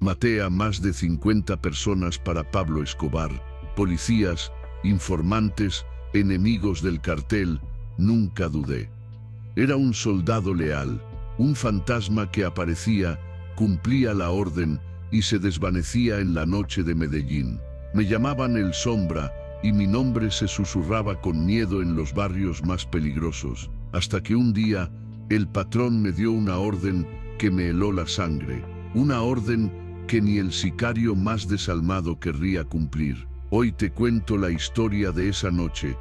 Maté a más de 50 personas para Pablo Escobar, policías, informantes, enemigos del cartel, nunca dudé. Era un soldado leal, un fantasma que aparecía, cumplía la orden y se desvanecía en la noche de Medellín. Me llamaban el Sombra y mi nombre se susurraba con miedo en los barrios más peligrosos, hasta que un día el patrón me dio una orden que me heló la sangre, una orden que ni el sicario más desalmado querría cumplir. Hoy te cuento la historia de esa noche,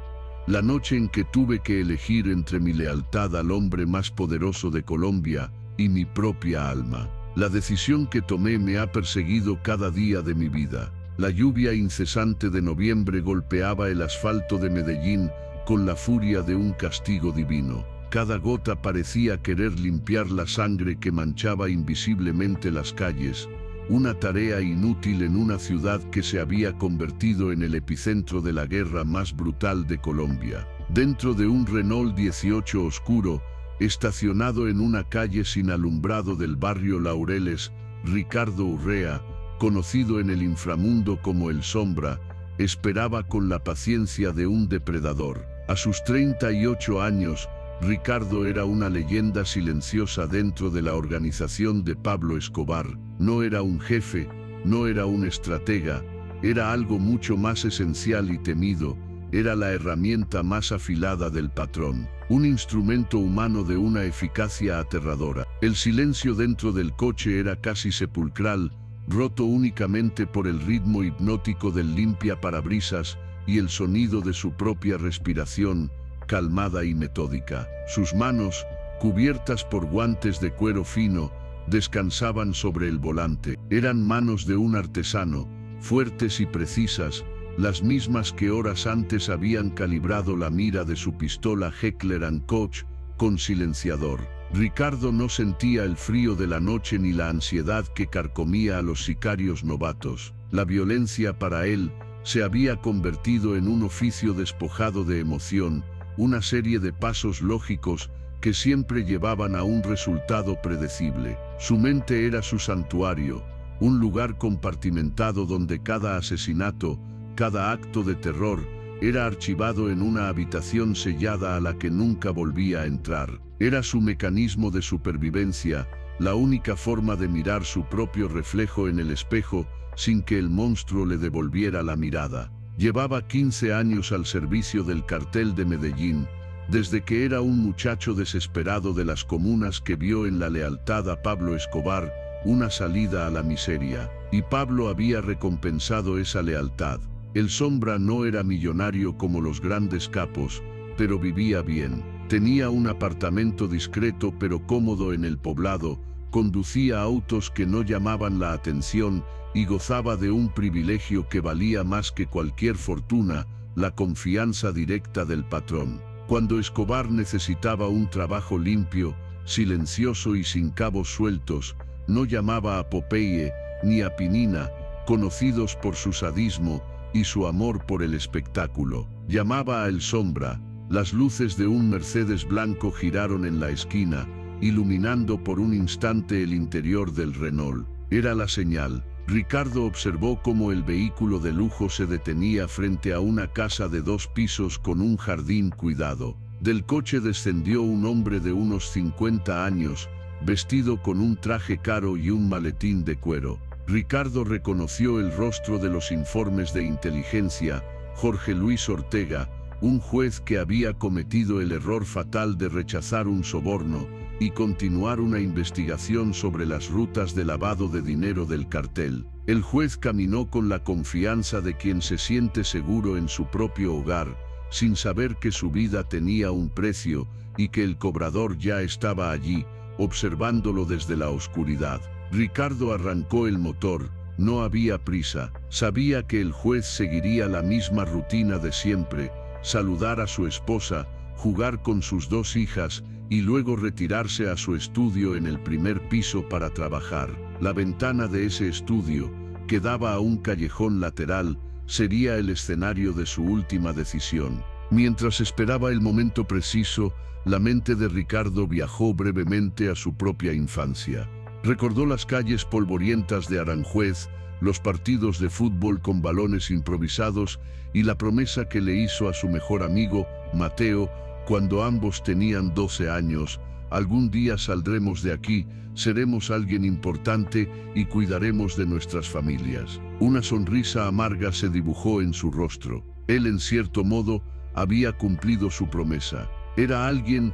la noche en que tuve que elegir entre mi lealtad al hombre más poderoso de Colombia y mi propia alma. La decisión que tomé me ha perseguido cada día de mi vida. La lluvia incesante de noviembre golpeaba el asfalto de Medellín con la furia de un castigo divino. Cada gota parecía querer limpiar la sangre que manchaba invisiblemente las calles, una tarea inútil en una ciudad que se había convertido en el epicentro de la guerra más brutal de Colombia. Dentro de un Renault 18 oscuro, estacionado en una calle sin alumbrado del barrio Laureles, Ricardo Urrea, conocido en el inframundo como el Sombra, esperaba con la paciencia de un depredador. A sus 38 años, Ricardo era una leyenda silenciosa dentro de la organización de Pablo Escobar. No era un jefe, no era un estratega, era algo mucho más esencial y temido. Era la herramienta más afilada del patrón, un instrumento humano de una eficacia aterradora. El silencio dentro del coche era casi sepulcral, roto únicamente por el ritmo hipnótico del limpiaparabrisas y el sonido de su propia respiración, calmada y metódica. Sus manos, cubiertas por guantes de cuero fino, descansaban sobre el volante. Eran manos de un artesano, fuertes y precisas, las mismas que horas antes habían calibrado la mira de su pistola Heckler & Koch con silenciador. Ricardo no sentía el frío de la noche ni la ansiedad que carcomía a los sicarios novatos. La violencia para él se había convertido en un oficio despojado de emoción, una serie de pasos lógicos que siempre llevaban a un resultado predecible. Su mente era su santuario, un lugar compartimentado donde cada asesinato, cada acto de terror, era archivado en una habitación sellada a la que nunca volvía a entrar. Era su mecanismo de supervivencia, la única forma de mirar su propio reflejo en el espejo sin que el monstruo le devolviera la mirada. Llevaba 15 años al servicio del cartel de Medellín, desde que era un muchacho desesperado de las comunas que vio en la lealtad a Pablo Escobar una salida a la miseria, y Pablo había recompensado esa lealtad. El Sombra no era millonario como los grandes capos, pero vivía bien. Tenía un apartamento discreto pero cómodo en el poblado, conducía autos que no llamaban la atención y gozaba de un privilegio que valía más que cualquier fortuna, la confianza directa del patrón. Cuando Escobar necesitaba un trabajo limpio, silencioso y sin cabos sueltos, no llamaba a Popeye ni a Pinina, conocidos por su sadismo y su amor por el espectáculo. Llamaba a El Sombra. Las luces de un Mercedes blanco giraron en la esquina, iluminando por un instante el interior del Renault. Era la señal. Ricardo observó cómo el vehículo de lujo se detenía frente a una casa de 2 pisos con un jardín cuidado. Del coche descendió un hombre de unos 50 años, vestido con un traje caro y un maletín de cuero. Ricardo reconoció el rostro de los informes de inteligencia, Jorge Luis Ortega, un juez que había cometido el error fatal de rechazar un soborno y continuar una investigación sobre las rutas de lavado de dinero del cartel. El juez caminó con la confianza de quien se siente seguro en su propio hogar, sin saber que su vida tenía un precio y que el cobrador ya estaba allí, observándolo desde la oscuridad. Ricardo arrancó el motor. No había prisa. Sabía que el juez seguiría la misma rutina de siempre: saludar a su esposa, jugar con sus 2 hijas y luego retirarse a su estudio en el primer piso para trabajar. La ventana de ese estudio, que daba a un callejón lateral, sería el escenario de su última decisión. Mientras esperaba el momento preciso, la mente de Ricardo viajó brevemente a su propia infancia. Recordó las calles polvorientas de Aranjuez, los partidos de fútbol con balones improvisados y la promesa que le hizo a su mejor amigo, Mateo, cuando ambos tenían 12 años: algún día saldremos de aquí, seremos alguien importante y cuidaremos de nuestras familias. Una sonrisa amarga se dibujó en su rostro. Él, en cierto modo, había cumplido su promesa. Era alguien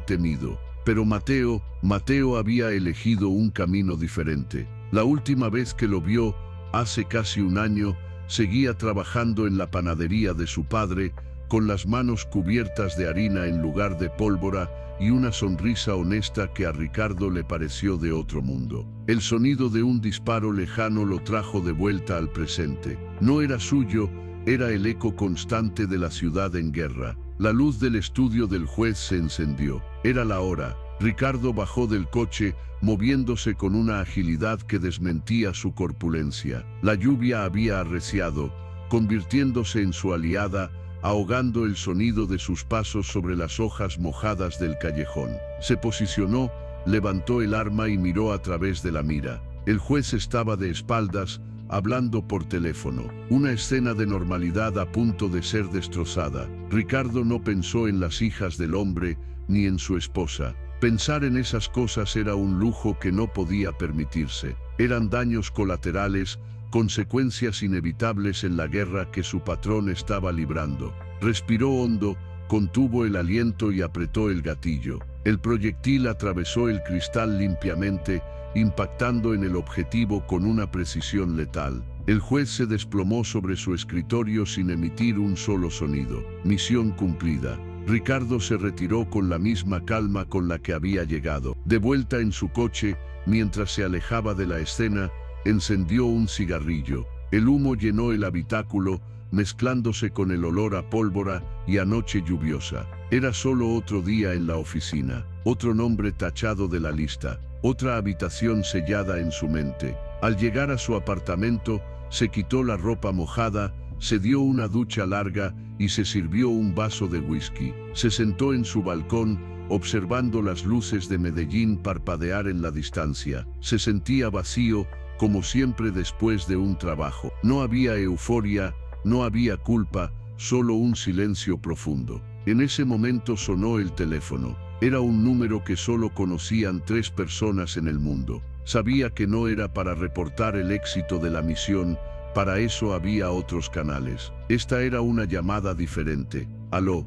temido. Pero Mateo había elegido un camino diferente. La última vez que lo vio, hace casi un año, seguía trabajando en la panadería de su padre, con las manos cubiertas de harina en lugar de pólvora y una sonrisa honesta que a Ricardo le pareció de otro mundo. El sonido de un disparo lejano lo trajo de vuelta al presente. No era suyo, era el eco constante de la ciudad en guerra. La luz del estudio del juez se encendió. Era la hora. Ricardo bajó del coche, moviéndose con una agilidad que desmentía su corpulencia. La lluvia había arreciado, convirtiéndose en su aliada, ahogando el sonido de sus pasos sobre las hojas mojadas del callejón. Se posicionó, levantó el arma y miró a través de la mira. El juez estaba de espaldas, hablando por teléfono. Una escena de normalidad a punto de ser destrozada. Ricardo no pensó en las hijas del hombre, ni en su esposa. Pensar en esas cosas era un lujo que no podía permitirse. Eran daños colaterales, consecuencias inevitables en la guerra que su patrón estaba librando. Respiró hondo, contuvo el aliento y apretó el gatillo. El proyectil atravesó el cristal limpiamente, impactando en el objetivo con una precisión letal. El juez se desplomó sobre su escritorio sin emitir un solo sonido. Misión cumplida. Ricardo se retiró con la misma calma con la que había llegado. De vuelta en su coche, mientras se alejaba de la escena, encendió un cigarrillo. El humo llenó el habitáculo, mezclándose con el olor a pólvora y a noche lluviosa. Era solo otro día en la oficina, otro nombre tachado de la lista, otra habitación sellada en su mente. Al llegar a su apartamento, se quitó la ropa mojada, se dio una ducha larga y se sirvió un vaso de whisky. Se sentó en su balcón, observando las luces de Medellín parpadear en la distancia. Se sentía vacío, como siempre después de un trabajo. No había euforia, no había culpa, solo un silencio profundo. En ese momento sonó el teléfono. Era un número que solo conocían 3 personas en el mundo. Sabía que no era para reportar el éxito de la misión, para eso había otros canales. Esta era una llamada diferente. «Aló»,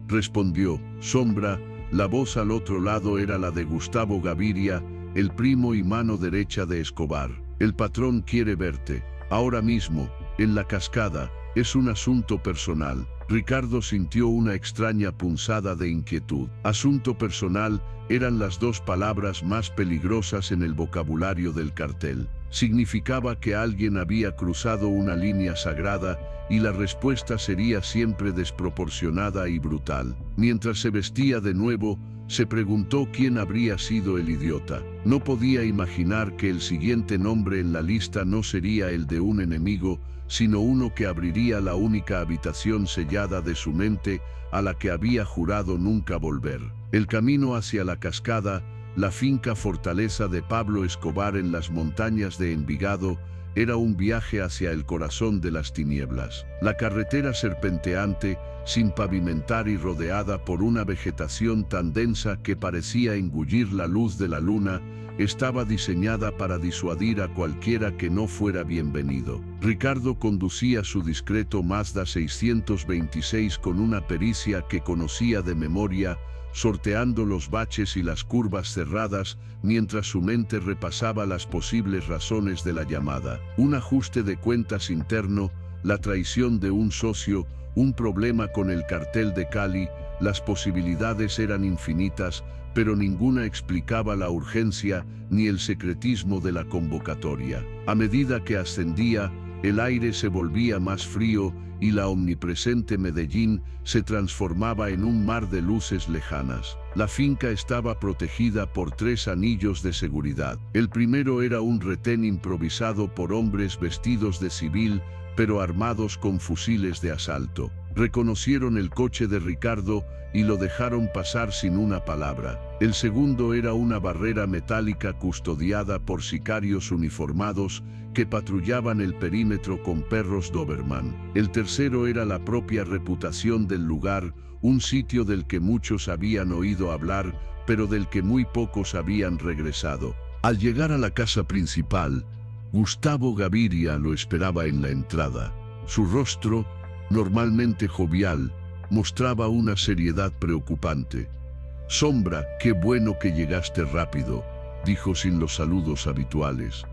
respondió. Sombra, la voz al otro lado era la de Gustavo Gaviria, el primo y mano derecha de Escobar. «El patrón quiere verte. Ahora mismo, en la cascada. Es un asunto personal». Ricardo sintió una extraña punzada de inquietud. Asunto personal eran las 2 palabras más peligrosas en el vocabulario del cartel. Significaba que alguien había cruzado una línea sagrada y la respuesta sería siempre desproporcionada y brutal. Mientras se vestía de nuevo, se preguntó quién habría sido el idiota. No podía imaginar que el siguiente nombre en la lista no sería el de un enemigo, sino uno que abriría la única habitación sellada de su mente a la que había jurado nunca volver. El camino hacia la cascada, la finca fortaleza de Pablo Escobar en las montañas de Envigado, era un viaje hacia el corazón de las tinieblas. La carretera serpenteante, sin pavimentar y rodeada por una vegetación tan densa que parecía engullir la luz de la luna, estaba diseñada para disuadir a cualquiera que no fuera bienvenido. Ricardo conducía su discreto Mazda 626 con una pericia que conocía de memoria, sorteando los baches y las curvas cerradas, mientras su mente repasaba las posibles razones de la llamada. Un ajuste de cuentas interno, la traición de un socio, un problema con el cartel de Cali. Las posibilidades eran infinitas, pero ninguna explicaba la urgencia ni el secretismo de la convocatoria. A medida que ascendía, el aire se volvía más frío y la omnipresente Medellín se transformaba en un mar de luces lejanas. La finca estaba protegida por 3 anillos de seguridad. El primero era un retén improvisado por hombres vestidos de civil, pero armados con fusiles de asalto. Reconocieron el coche de Ricardo y lo dejaron pasar sin una palabra. El segundo era una barrera metálica custodiada por sicarios uniformados que patrullaban el perímetro con perros Doberman. El tercero era la propia reputación del lugar, un sitio del que muchos habían oído hablar, pero del que muy pocos habían regresado. Al llegar a la casa principal, Gustavo Gaviria lo esperaba en la entrada. Su rostro, normalmente jovial, mostraba una seriedad preocupante. «Sombra, qué bueno que llegaste rápido», dijo sin los saludos habituales.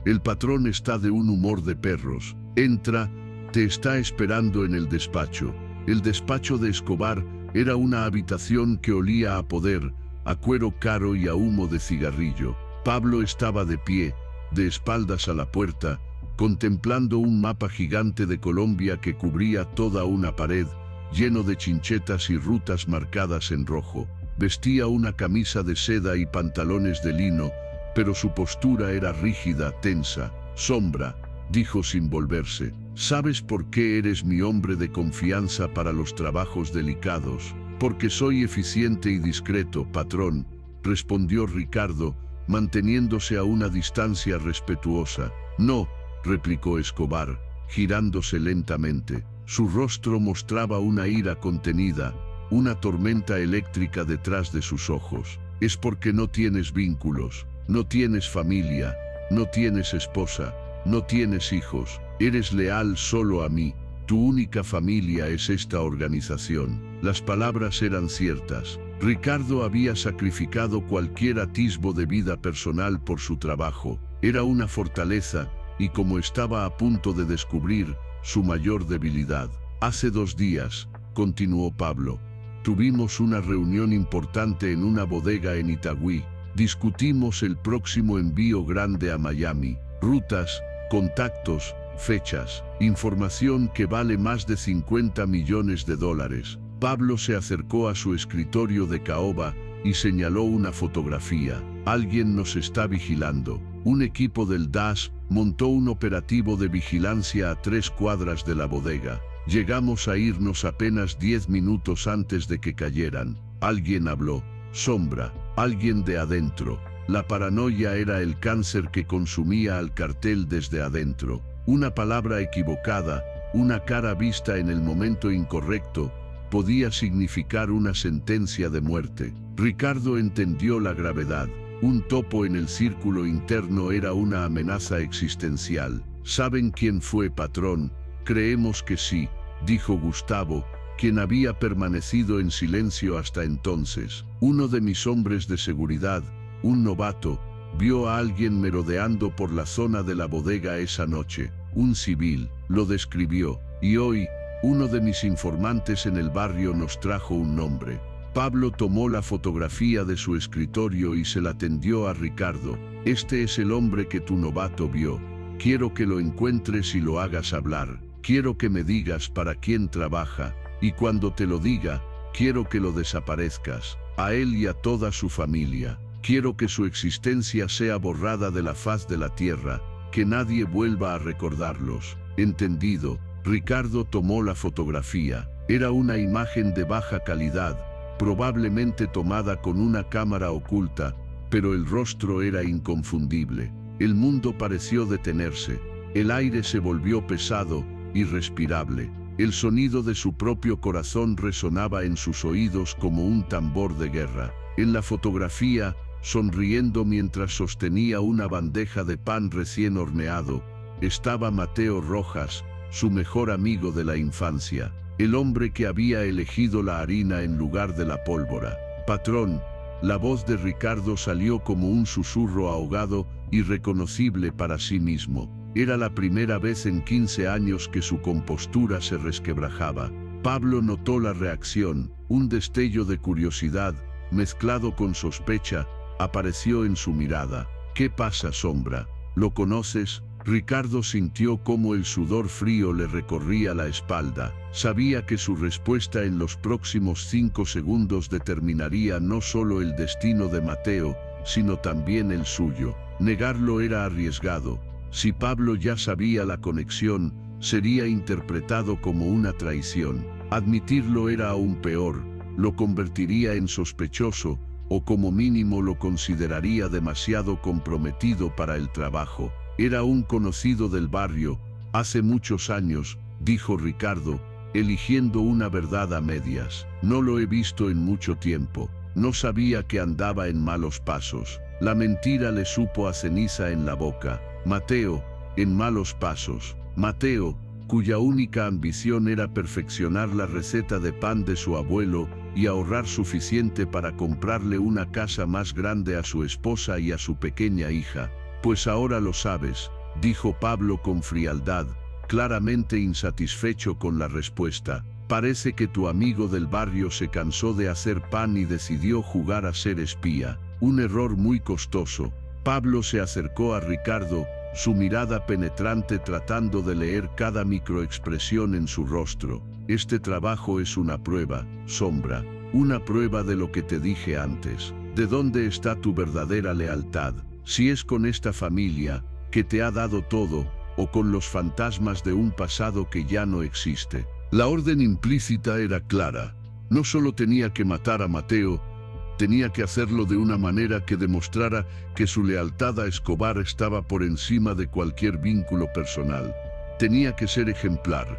«El patrón está de un humor de perros. Entra, te está esperando en el despacho». El despacho de Escobar era una habitación que olía a poder, a cuero caro y a humo de cigarrillo. Pablo estaba de pie, de espaldas a la puerta, contemplando un mapa gigante de Colombia que cubría toda una pared, lleno de chinchetas y rutas marcadas en rojo. Vestía una camisa de seda y pantalones de lino, pero su postura era rígida, tensa. «Sombra», dijo sin volverse, «¿sabes por qué eres mi hombre de confianza para los trabajos delicados?» «Porque soy eficiente y discreto, patrón», respondió Ricardo, manteniéndose a una distancia respetuosa. «No», replicó Escobar, girándose lentamente. Su rostro mostraba una ira contenida, una tormenta eléctrica detrás de sus ojos. «Es porque no tienes vínculos, no tienes familia, no tienes esposa, no tienes hijos, eres leal solo a mí. Tu única familia es esta organización». Las palabras eran ciertas. Ricardo había sacrificado cualquier atisbo de vida personal por su trabajo. Era una fortaleza, y como estaba a punto de descubrir su mayor debilidad. «Hace 2 días», continuó Pablo, «tuvimos una reunión importante en una bodega en Itagüí. Discutimos el próximo envío grande a Miami, rutas, contactos, fechas, información que vale más de $50 millones. Pablo se acercó a su escritorio de caoba y señaló una fotografía. «Alguien nos está vigilando». Un equipo del DAS montó un operativo de vigilancia a 3 cuadras de la bodega. Llegamos a irnos apenas 10 minutos antes de que cayeran. Alguien habló. «Sombra, alguien de adentro». La paranoia era el cáncer que consumía al cartel desde adentro. Una palabra equivocada, una cara vista en el momento incorrecto, podía significar una sentencia de muerte. Ricardo entendió la gravedad. Un topo en el círculo interno era una amenaza existencial. «¿Saben quién fue, patrón?» «Creemos que sí», dijo Gustavo, quien había permanecido en silencio hasta entonces. «Uno de mis hombres de seguridad, un novato, vio a alguien merodeando por la zona de la bodega esa noche. Un civil, lo describió, y hoy, uno de mis informantes en el barrio nos trajo un nombre». Pablo tomó la fotografía de su escritorio y se la tendió a Ricardo. «Este es el hombre que tu novato vio. Quiero que lo encuentres y lo hagas hablar. Quiero que me digas para quién trabaja, y cuando te lo diga, quiero que lo desaparezcas, a él y a toda su familia. Quiero que su existencia sea borrada de la faz de la tierra, que nadie vuelva a recordarlos». «Entendido». Ricardo tomó la fotografía. Era una imagen de baja calidad, probablemente tomada con una cámara oculta, pero el rostro era inconfundible. El mundo pareció detenerse. El aire se volvió pesado, irrespirable. El sonido de su propio corazón resonaba en sus oídos como un tambor de guerra. En la fotografía, sonriendo mientras sostenía una bandeja de pan recién horneado, estaba Mateo Rojas, su mejor amigo de la infancia, el hombre que había elegido la harina en lugar de la pólvora. «Patrón», la voz de Ricardo salió como un susurro ahogado, irreconocible para sí mismo. Era la primera vez en 15 años que su compostura se resquebrajaba. Pablo notó la reacción. Un destello de curiosidad, mezclado con sospecha, apareció en su mirada. «¿Qué pasa, Sombra? ¿Lo conoces?» Ricardo sintió cómo el sudor frío le recorría la espalda. Sabía que su respuesta en los próximos 5 segundos determinaría no solo el destino de Mateo, sino también el suyo. Negarlo era arriesgado. Si Pablo ya sabía la conexión, sería interpretado como una traición. Admitirlo era aún peor, lo convertiría en sospechoso, o como mínimo lo consideraría demasiado comprometido para el trabajo. Era un conocido del barrio, hace muchos años, dijo Ricardo, eligiendo una verdad a medias. No lo he visto en mucho tiempo. No sabía que andaba en malos pasos. La mentira le supo a ceniza en la boca. Mateo, en malos pasos. Mateo, cuya única ambición era perfeccionar la receta de pan de su abuelo y ahorrar suficiente para comprarle una casa más grande a su esposa y a su pequeña hija. Pues ahora lo sabes, dijo Pablo con frialdad, claramente insatisfecho con la respuesta. Parece que tu amigo del barrio se cansó de hacer pan y decidió jugar a ser espía. Un error muy costoso. Pablo se acercó a Ricardo, su mirada penetrante tratando de leer cada microexpresión en su rostro. Este trabajo es una prueba, Sombra, una prueba de lo que te dije antes. ¿De dónde está tu verdadera lealtad? Si es con esta familia, que te ha dado todo, o con los fantasmas de un pasado que ya no existe. La orden implícita era clara. No solo tenía que matar a Mateo, tenía que hacerlo de una manera que demostrara que su lealtad a Escobar estaba por encima de cualquier vínculo personal. Tenía que ser ejemplar.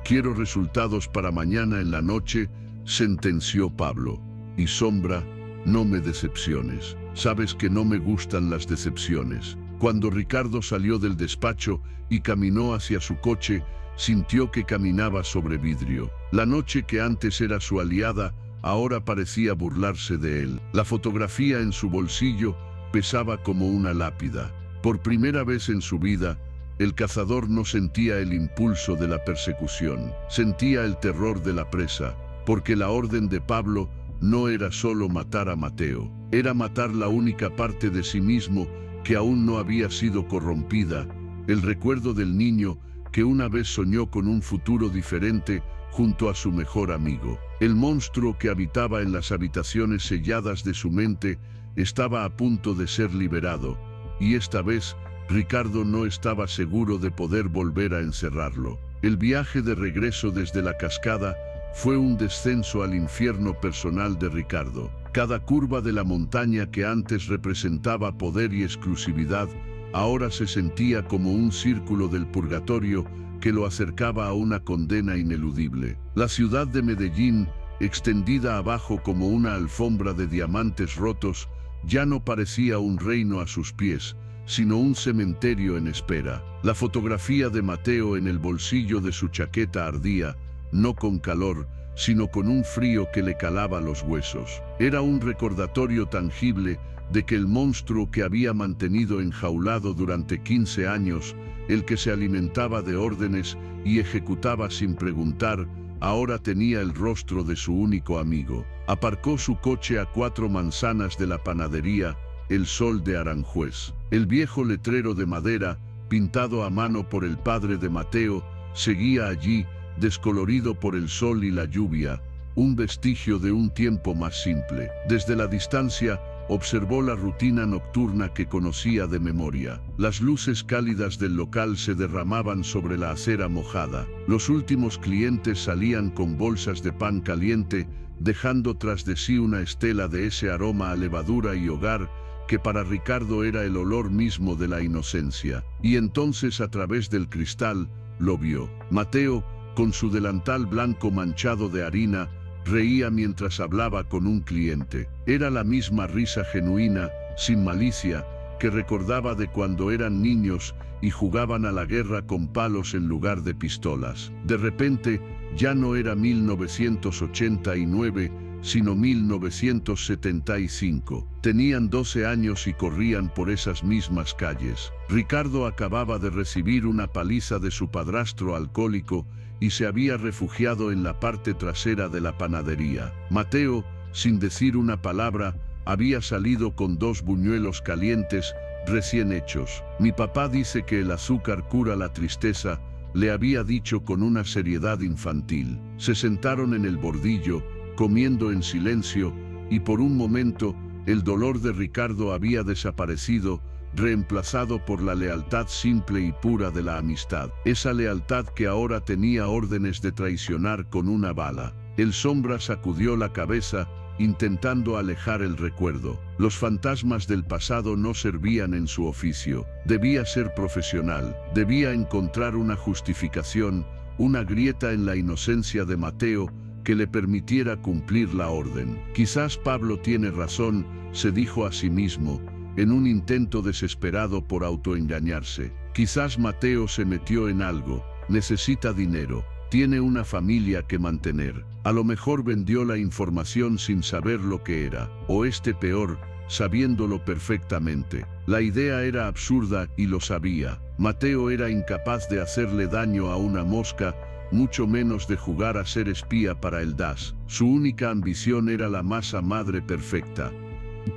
Quiero resultados para mañana en la noche, sentenció Pablo. Y Sombra, no me decepciones. Sabes que no me gustan las decepciones. Cuando Ricardo salió del despacho y caminó hacia su coche, sintió que caminaba sobre vidrio. La noche que antes era su aliada, ahora parecía burlarse de él. La fotografía en su bolsillo pesaba como una lápida. Por primera vez en su vida, el cazador no sentía el impulso de la persecución. Sentía el terror de la presa, porque la orden de Pablo no era solo matar a Mateo. Era matar la única parte de sí mismo que aún no había sido corrompida, el recuerdo del niño que una vez soñó con un futuro diferente junto a su mejor amigo. El monstruo que habitaba en las habitaciones selladas de su mente estaba a punto de ser liberado, y esta vez Ricardo no estaba seguro de poder volver a encerrarlo. El viaje de regreso desde la cascada fue un descenso al infierno personal de Ricardo. Cada curva de la montaña que antes representaba poder y exclusividad, ahora se sentía como un círculo del purgatorio que lo acercaba a una condena ineludible. La ciudad de Medellín, extendida abajo como una alfombra de diamantes rotos, ya no parecía un reino a sus pies, sino un cementerio en espera. La fotografía de Mateo en el bolsillo de su chaqueta ardía, no con calor, sino con un frío que le calaba los huesos. Era un recordatorio tangible de que el monstruo que había mantenido enjaulado durante 15 años, el que se alimentaba de órdenes y ejecutaba sin preguntar, ahora tenía el rostro de su único amigo. Aparcó su coche a 4 manzanas de la panadería El Sol de Aranjuez. El viejo letrero de madera, pintado a mano por el padre de Mateo, seguía allí, descolorido por el sol y la lluvia, un vestigio de un tiempo más simple. Desde la distancia, observó la rutina nocturna que conocía de memoria. Las luces cálidas del local se derramaban sobre la acera mojada. Los últimos clientes salían con bolsas de pan caliente, dejando tras de sí una estela de ese aroma a levadura y hogar que para Ricardo era el olor mismo de la inocencia. Y entonces, a través del cristal, lo vio. Mateo, con su delantal blanco manchado de harina, reía mientras hablaba con un cliente. Era la misma risa genuina, sin malicia, que recordaba de cuando eran niños y jugaban a la guerra con palos en lugar de pistolas. De repente, ya no era 1989, sino 1975. Tenían 12 años y corrían por esas mismas calles. Ricardo acababa de recibir una paliza de su padrastro alcohólico y se había refugiado en la parte trasera de la panadería. Mateo, sin decir una palabra, había salido con 2 buñuelos calientes recién hechos. Mi papá dice que el azúcar cura la tristeza, le había dicho con una seriedad infantil. Se sentaron en el bordillo, comiendo en silencio, y por un momento el dolor de Ricardo había desaparecido, reemplazado por la lealtad simple y pura de la amistad. Esa lealtad que ahora tenía órdenes de traicionar con una bala. El Sombra sacudió la cabeza, intentando alejar el recuerdo. Los fantasmas del pasado no servían en su oficio. Debía ser profesional, debía encontrar una justificación, una grieta en la inocencia de Mateo que le permitiera cumplir la orden. Quizás Pablo tiene razón, se dijo a sí mismo, en un intento desesperado por autoengañarse. Quizás Mateo se metió en algo, necesita dinero, tiene una familia que mantener. A lo mejor vendió la información sin saber lo que era, o peor, sabiéndolo perfectamente. La idea era absurda y lo sabía. Mateo era incapaz de hacerle daño a una mosca, mucho menos de jugar a ser espía para el DAS. Su única ambición era la masa madre perfecta.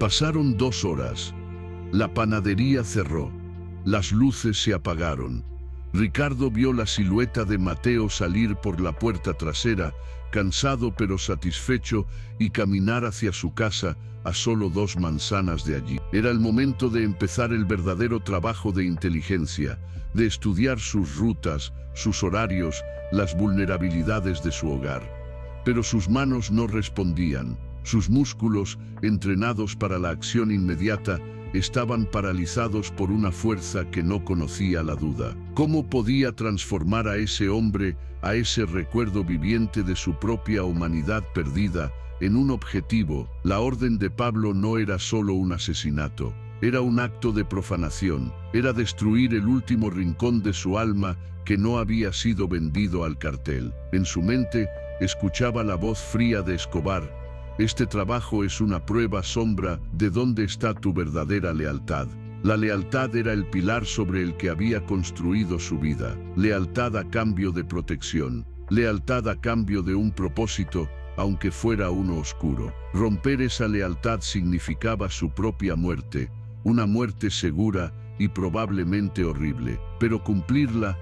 Pasaron 2 horas. La panadería cerró. Las luces se apagaron. Ricardo vio la silueta de Mateo salir por la puerta trasera, cansado pero satisfecho, y caminar hacia su casa a solo 2 manzanas de allí. Era el momento de empezar el verdadero trabajo de inteligencia, de estudiar sus rutas, sus horarios, las vulnerabilidades de su hogar. Pero sus manos no respondían. Sus músculos, entrenados para la acción inmediata, estaban paralizados por una fuerza que no conocía la duda. ¿Cómo podía transformar a ese hombre, a ese recuerdo viviente de su propia humanidad perdida, en un objetivo? La orden de Pablo no era solo un asesinato, era un acto de profanación, era destruir el último rincón de su alma que no había sido vendido al cartel. En su mente, escuchaba la voz fría de Escobar: este trabajo es una prueba, Sombra, de dónde está tu verdadera lealtad. La lealtad era el pilar sobre el que había construido su vida. Lealtad a cambio de protección. Lealtad a cambio de un propósito, aunque fuera uno oscuro. Romper esa lealtad significaba su propia muerte, una muerte segura y probablemente horrible. Pero cumplirla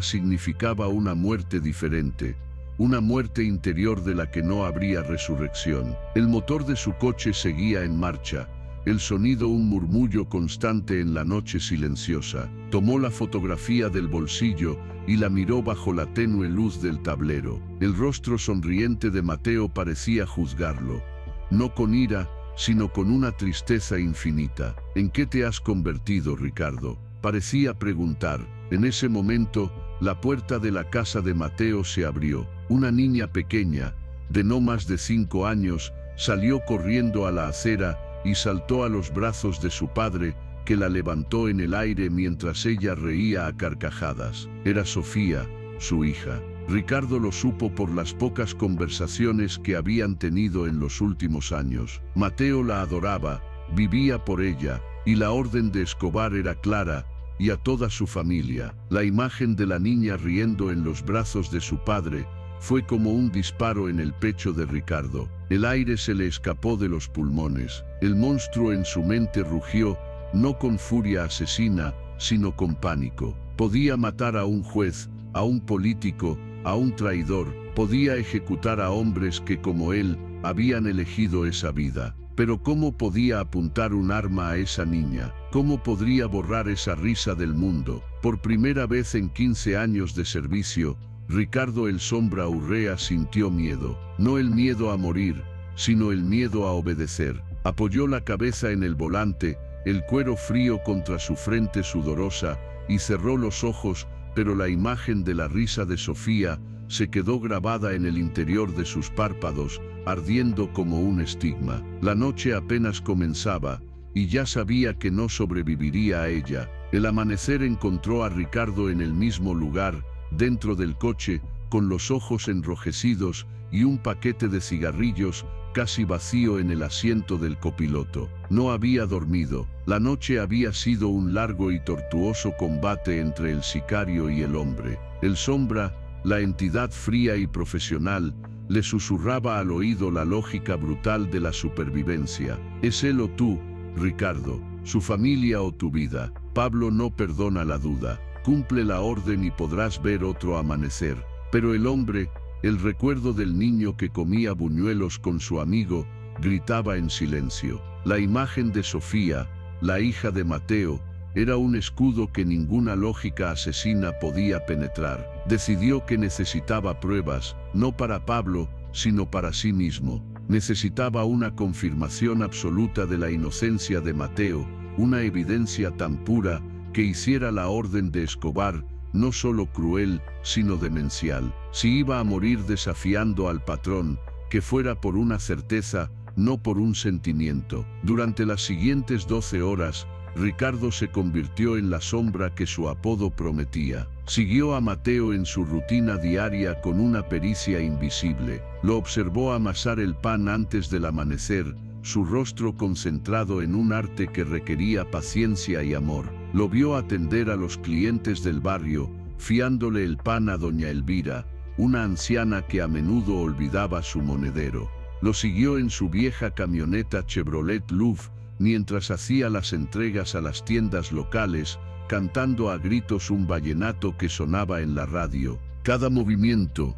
significaba una muerte diferente. Una muerte interior de la que no habría resurrección. El motor de su coche seguía en marcha, el sonido un murmullo constante en la noche silenciosa. Tomó la fotografía del bolsillo y la miró bajo la tenue luz del tablero. El rostro sonriente de Mateo parecía juzgarlo, no con ira, sino con una tristeza infinita. ¿En qué te has convertido, Ricardo?, parecía preguntar. En ese momento, la puerta de la casa de Mateo se abrió. Una niña pequeña, de no más de 5 años, salió corriendo a la acera y saltó a los brazos de su padre, que la levantó en el aire mientras ella reía a carcajadas. Era Sofía, su hija. Ricardo lo supo por las pocas conversaciones que habían tenido en los últimos años. Mateo la adoraba, vivía por ella, y la orden de Escobar era clara, y a toda su familia. La imagen de la niña riendo en los brazos de su padre fue como un disparo en el pecho de Ricardo. El aire se le escapó de los pulmones. El monstruo en su mente rugió, no con furia asesina, sino con pánico. Podía matar a un juez, a un político, a un traidor. Podía ejecutar a hombres que, como él, habían elegido esa vida. Pero ¿cómo podía apuntar un arma a esa niña? ¿Cómo podría borrar esa risa del mundo? Por primera vez en 15 años de servicio, Ricardo el Sombra Urrea sintió miedo. No el miedo a morir, sino el miedo a obedecer. Apoyó la cabeza en el volante, el cuero frío contra su frente sudorosa, y cerró los ojos, pero la imagen de la risa de Sofía se quedó grabada en el interior de sus párpados, ardiendo como un estigma. La noche apenas comenzaba, y ya sabía que no sobreviviría a ella. El amanecer encontró a Ricardo en el mismo lugar, dentro del coche, con los ojos enrojecidos y un paquete de cigarrillos casi vacío en el asiento del copiloto. No había dormido. La noche había sido un largo y tortuoso combate entre el sicario y el hombre. El Sombra, la entidad fría y profesional, le susurraba al oído la lógica brutal de la supervivencia. ¿Es él o tú, Ricardo? ¿Su familia o tu vida? Pablo no perdona la duda. Cumple la orden y podrás ver otro amanecer. Pero el hombre, el recuerdo del niño que comía buñuelos con su amigo, gritaba en silencio. La imagen de Sofía, la hija de Mateo, era un escudo que ninguna lógica asesina podía penetrar. Decidió que necesitaba pruebas, no para Pablo, sino para sí mismo. Necesitaba una confirmación absoluta de la inocencia de Mateo, una evidencia tan pura que hiciera la orden de Escobar no solo cruel, sino demencial. Si iba a morir desafiando al patrón, que fuera por una certeza, no por un sentimiento. Durante las siguientes 12 horas, Ricardo se convirtió en la sombra que su apodo prometía. Siguió a Mateo en su rutina diaria con una pericia invisible. Lo observó amasar el pan antes del amanecer, su rostro concentrado en un arte que requería paciencia y amor. Lo vio atender a los clientes del barrio, fiándole el pan a doña Elvira, una anciana que a menudo olvidaba su monedero. Lo siguió en su vieja camioneta Chevrolet Louvre, mientras hacía las entregas a las tiendas locales, cantando a gritos un vallenato que sonaba en la radio. Cada movimiento,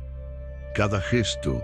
cada gesto,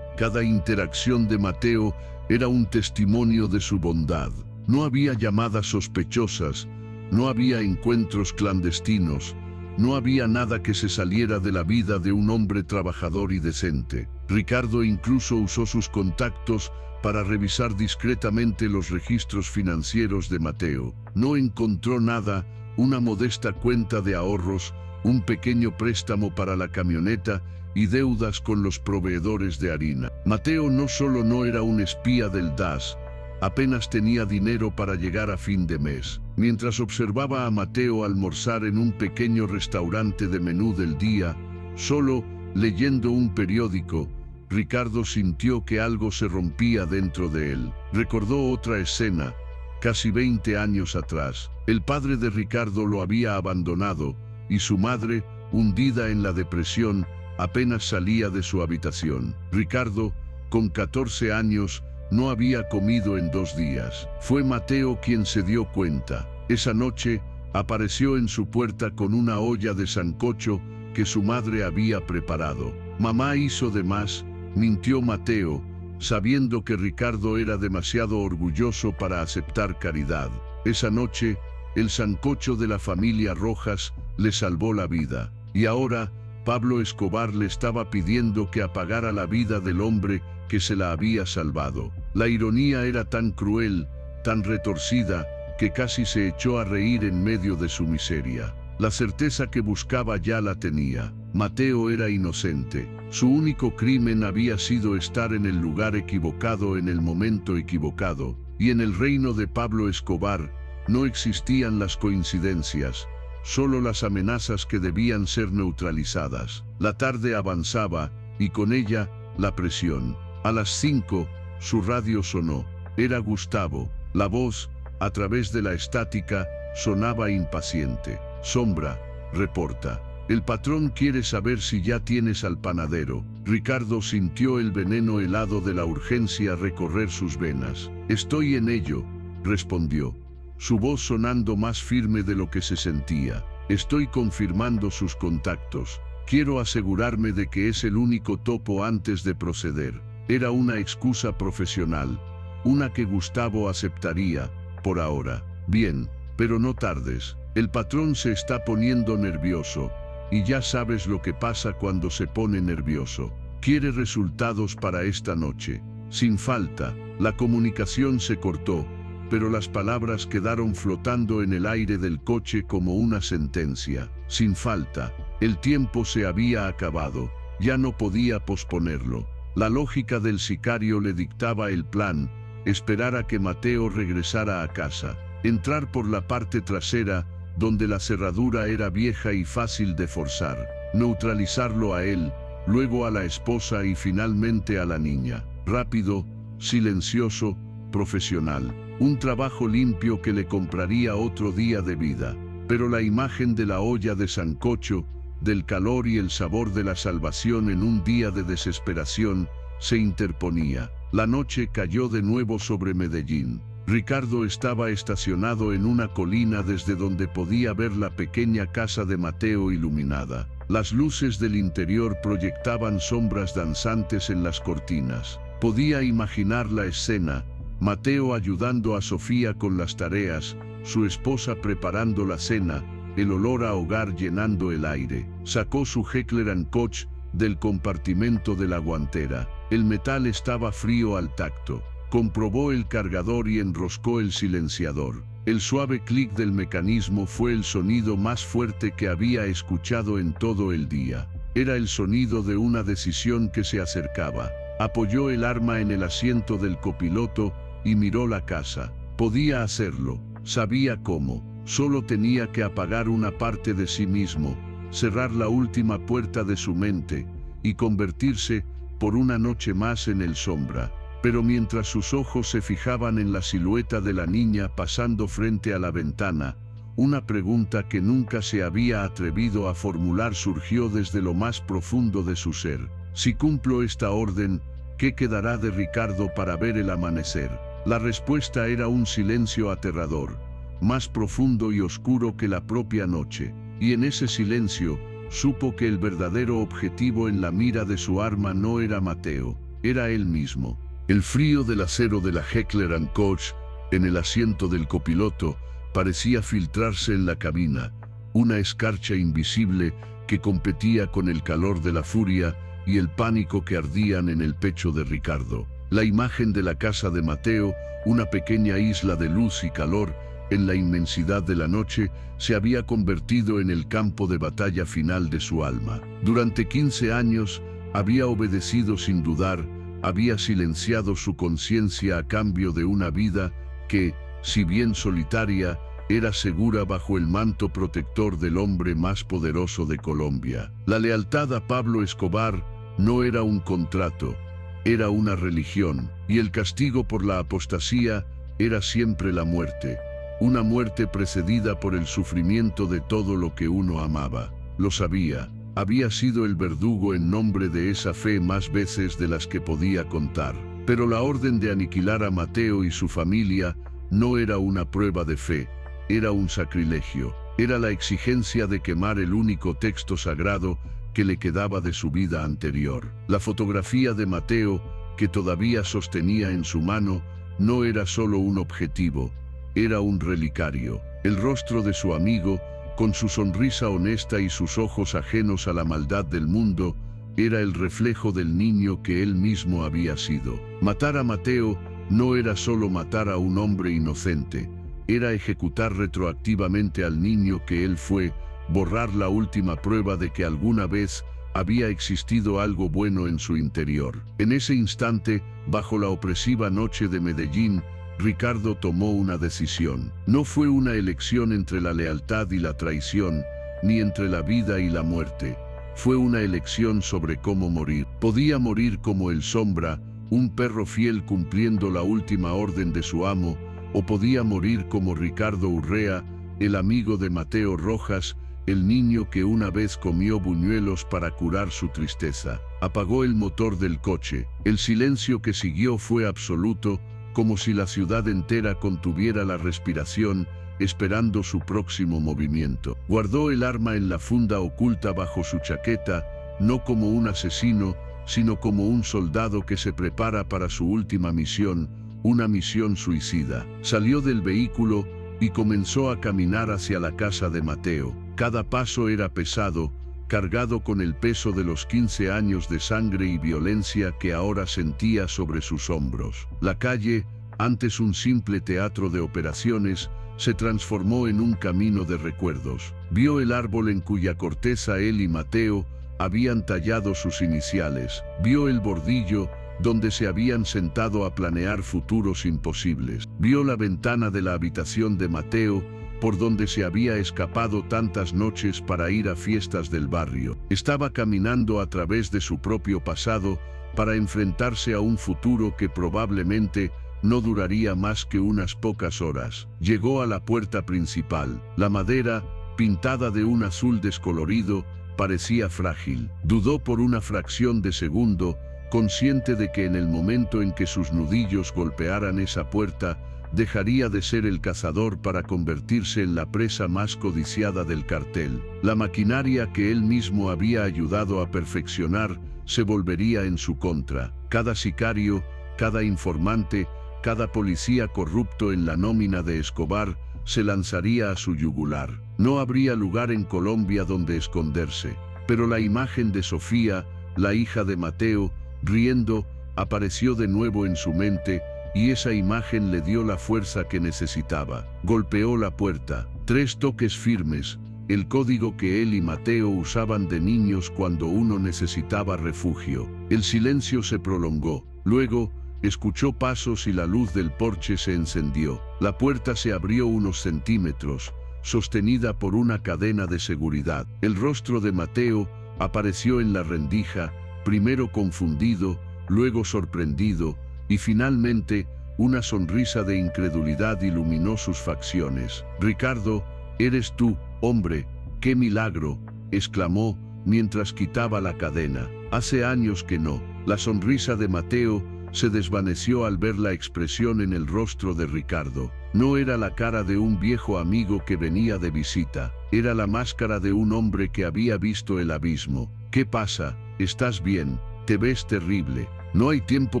cada interacción de Mateo era un testimonio de su bondad. No había llamadas sospechosas, no había encuentros clandestinos, no había nada que se saliera de la vida de un hombre trabajador y decente. Ricardo incluso usó sus contactos para revisar discretamente los registros financieros de Mateo. No encontró nada, una modesta cuenta de ahorros, un pequeño préstamo para la camioneta y deudas con los proveedores de harina. Mateo no solo no era un espía del DAS, apenas tenía dinero para llegar a fin de mes. Mientras observaba a Mateo almorzar en un pequeño restaurante de menú del día, solo leyendo un periódico, Ricardo sintió que algo se rompía dentro de él. Recordó otra escena, casi 20 años atrás. El padre de Ricardo lo había abandonado y su madre, hundida en la depresión, apenas salía de su habitación. Ricardo, con 14 años, no había comido en 2 días. Fue Mateo quien se dio cuenta. Esa noche, apareció en su puerta con una olla de sancocho que su madre había preparado. Mamá hizo de más, mintió Mateo, sabiendo que Ricardo era demasiado orgulloso para aceptar caridad. Esa noche, el sancocho de la familia Rojas le salvó la vida. Y ahora, Pablo Escobar le estaba pidiendo que apagara la vida del hombre que se la había salvado. La ironía era tan cruel, tan retorcida, que casi se echó a reír en medio de su miseria. La certeza que buscaba ya la tenía. Mateo era inocente. Su único crimen había sido estar en el lugar equivocado en el momento equivocado, y en el reino de Pablo Escobar no existían las coincidencias, solo las amenazas que debían ser neutralizadas. La tarde avanzaba, y con ella, la presión. A las 5, su radio sonó. Era Gustavo. La voz, a través de la estática, sonaba impaciente. Sombra, reporta. El patrón quiere saber si ya tienes al panadero. Ricardo sintió el veneno helado de la urgencia recorrer sus venas. Estoy en ello, respondió, su voz sonando más firme de lo que se sentía. Estoy confirmando sus contactos. Quiero asegurarme de que es el único topo antes de proceder. Era una excusa profesional, una que Gustavo aceptaría, por ahora. Bien, pero no tardes. El patrón se está poniendo nervioso, y ya sabes lo que pasa cuando se pone nervioso. Quiere resultados para esta noche. Sin falta. La comunicación se cortó, pero las palabras quedaron flotando en el aire del coche como una sentencia. Sin falta. El tiempo se había acabado. Ya no podía posponerlo. La lógica del sicario le dictaba el plan: esperar a que Mateo regresara a casa, entrar por la parte trasera, donde la cerradura era vieja y fácil de forzar, neutralizarlo a él, luego a la esposa y finalmente a la niña. Rápido, silencioso, profesional. Un trabajo limpio que le compraría otro día de vida. Pero la imagen de la olla de sancocho, del calor y el sabor de la salvación en un día de desesperación, se interponía. La noche cayó de nuevo sobre Medellín. Ricardo estaba estacionado en una colina desde donde podía ver la pequeña casa de Mateo iluminada. Las luces del interior proyectaban sombras danzantes en las cortinas. Podía imaginar la escena: Mateo ayudando a Sofía con las tareas, su esposa preparando la cena, el olor a hogar llenando el aire. Sacó su Heckler & Koch del compartimento de la guantera. El metal estaba frío al tacto. Comprobó el cargador y enroscó el silenciador. El suave clic del mecanismo fue el sonido más fuerte que había escuchado en todo el día. Era el sonido de una decisión que se acercaba. Apoyó el arma en el asiento del copiloto y miró la casa. Podía hacerlo, sabía cómo. Solo tenía que apagar una parte de sí mismo, cerrar la última puerta de su mente y convertirse por una noche más en el sombra. Pero mientras sus ojos se fijaban en la silueta de la niña pasando frente a la ventana, una pregunta que nunca se había atrevido a formular surgió desde lo más profundo de su ser. Si cumplo esta orden, ¿qué quedará de Ricardo para ver el amanecer? La respuesta era un silencio aterrador, más profundo y oscuro que la propia noche. Y en ese silencio, supo que el verdadero objetivo en la mira de su arma no era Mateo, era él mismo. El frío del acero de la Heckler & Koch en el asiento del copiloto parecía filtrarse en la cabina, una escarcha invisible que competía con el calor de la furia y el pánico que ardían en el pecho de Ricardo. La imagen de la casa de Mateo, una pequeña isla de luz y calor en la inmensidad de la noche, se había convertido en el campo de batalla final de su alma. Durante 15 años había obedecido sin dudar, había silenciado su conciencia a cambio de una vida que, si bien solitaria, era segura bajo el manto protector del hombre más poderoso de Colombia. La lealtad a Pablo Escobar no era un contrato, era una religión, y el castigo por la apostasía era siempre la muerte, una muerte precedida por el sufrimiento de todo lo que uno amaba. Lo sabía. Había sido el verdugo en nombre de esa fe más veces de las que podía contar. Pero la orden de aniquilar a Mateo y su familia no era una prueba de fe, era un sacrilegio. Era la exigencia de quemar el único texto sagrado que le quedaba de su vida anterior. La fotografía de Mateo, que todavía sostenía en su mano, no era solo un objetivo, era un relicario. El rostro de su amigo, con su sonrisa honesta y sus ojos ajenos a la maldad del mundo, era el reflejo del niño que él mismo había sido. Matar a Mateo no era solo matar a un hombre inocente, era ejecutar retroactivamente al niño que él fue, borrar la última prueba de que alguna vez había existido algo bueno en su interior. En ese instante, bajo la opresiva noche de Medellín, Ricardo tomó una decisión. No fue una elección entre la lealtad y la traición, ni entre la vida y la muerte. Fue una elección sobre cómo morir. Podía morir como el Sombra, un perro fiel cumpliendo la última orden de su amo, o podía morir como Ricardo Urrea, el amigo de Mateo Rojas, el niño que una vez comió buñuelos para curar su tristeza. Apagó el motor del coche. El silencio que siguió fue absoluto, como si la ciudad entera contuviera la respiración, esperando su próximo movimiento. Guardó el arma en la funda oculta bajo su chaqueta, no como un asesino, sino como un soldado que se prepara para su última misión, una misión suicida. Salió del vehículo y comenzó a caminar hacia la casa de Mateo. Cada paso era pesado, cargado con el peso de los 15 años de sangre y violencia que ahora sentía sobre sus hombros. La calle, antes un simple teatro de operaciones, se transformó en un camino de recuerdos. Vio el árbol en cuya corteza él y Mateo habían tallado sus iniciales. Vio el bordillo donde se habían sentado a planear futuros imposibles. Vio la ventana de la habitación de Mateo, por donde se había escapado tantas noches para ir a fiestas del barrio. Estaba caminando a través de su propio pasado para enfrentarse a un futuro que probablemente no duraría más que unas pocas horas. Llegó a la puerta principal. La madera, pintada de un azul descolorido, parecía frágil. Dudó por una fracción de segundo, consciente de que en el momento en que sus nudillos golpearan esa puerta, dejaría de ser el cazador para convertirse en la presa más codiciada del cartel. La maquinaria que él mismo había ayudado a perfeccionar se volvería en su contra. Cada sicario, cada informante, Cada policía corrupto en la nómina de Escobar se lanzaría a su yugular. No habría lugar en Colombia donde esconderse. Pero la imagen de Sofía, la hija de Mateo, riendo, apareció de nuevo en su mente, y esa imagen le dio la fuerza que necesitaba. Golpeó la puerta. 3 toques firmes, el código que él y Mateo usaban de niños cuando uno necesitaba refugio. El silencio se prolongó. Luego, escuchó pasos y la luz del porche se encendió. La puerta se abrió unos centímetros, sostenida por una cadena de seguridad. El rostro de Mateo apareció en la rendija, primero confundido, luego sorprendido, y finalmente una sonrisa de incredulidad iluminó sus facciones. «Ricardo, eres tú, hombre, qué milagro», exclamó mientras quitaba la cadena. «Hace años que no». La sonrisa de Mateo se desvaneció al ver la expresión en el rostro de Ricardo. No era la cara de un viejo amigo que venía de visita, era la máscara de un hombre que había visto el abismo. «¿Qué pasa? ¿Estás bien? Te ves terrible». «No hay tiempo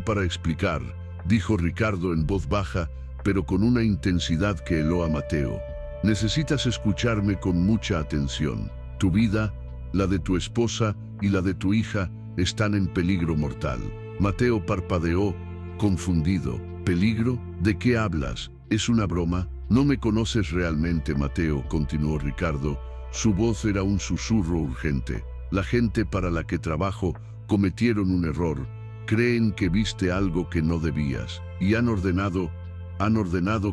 para explicar», dijo Ricardo en voz baja, pero con una intensidad que heló a Mateo. «Necesitas escucharme con mucha atención. Tu vida, la de tu esposa y la de tu hija están en peligro mortal». Mateo parpadeó, confundido. «¿Peligro? ¿De qué hablas? ¿Es una broma?» «No me conoces realmente, Mateo», continuó Ricardo. Su voz era un susurro urgente. «La gente para la que trabajo cometieron un error. Creen que viste algo que no debías, y han ordenado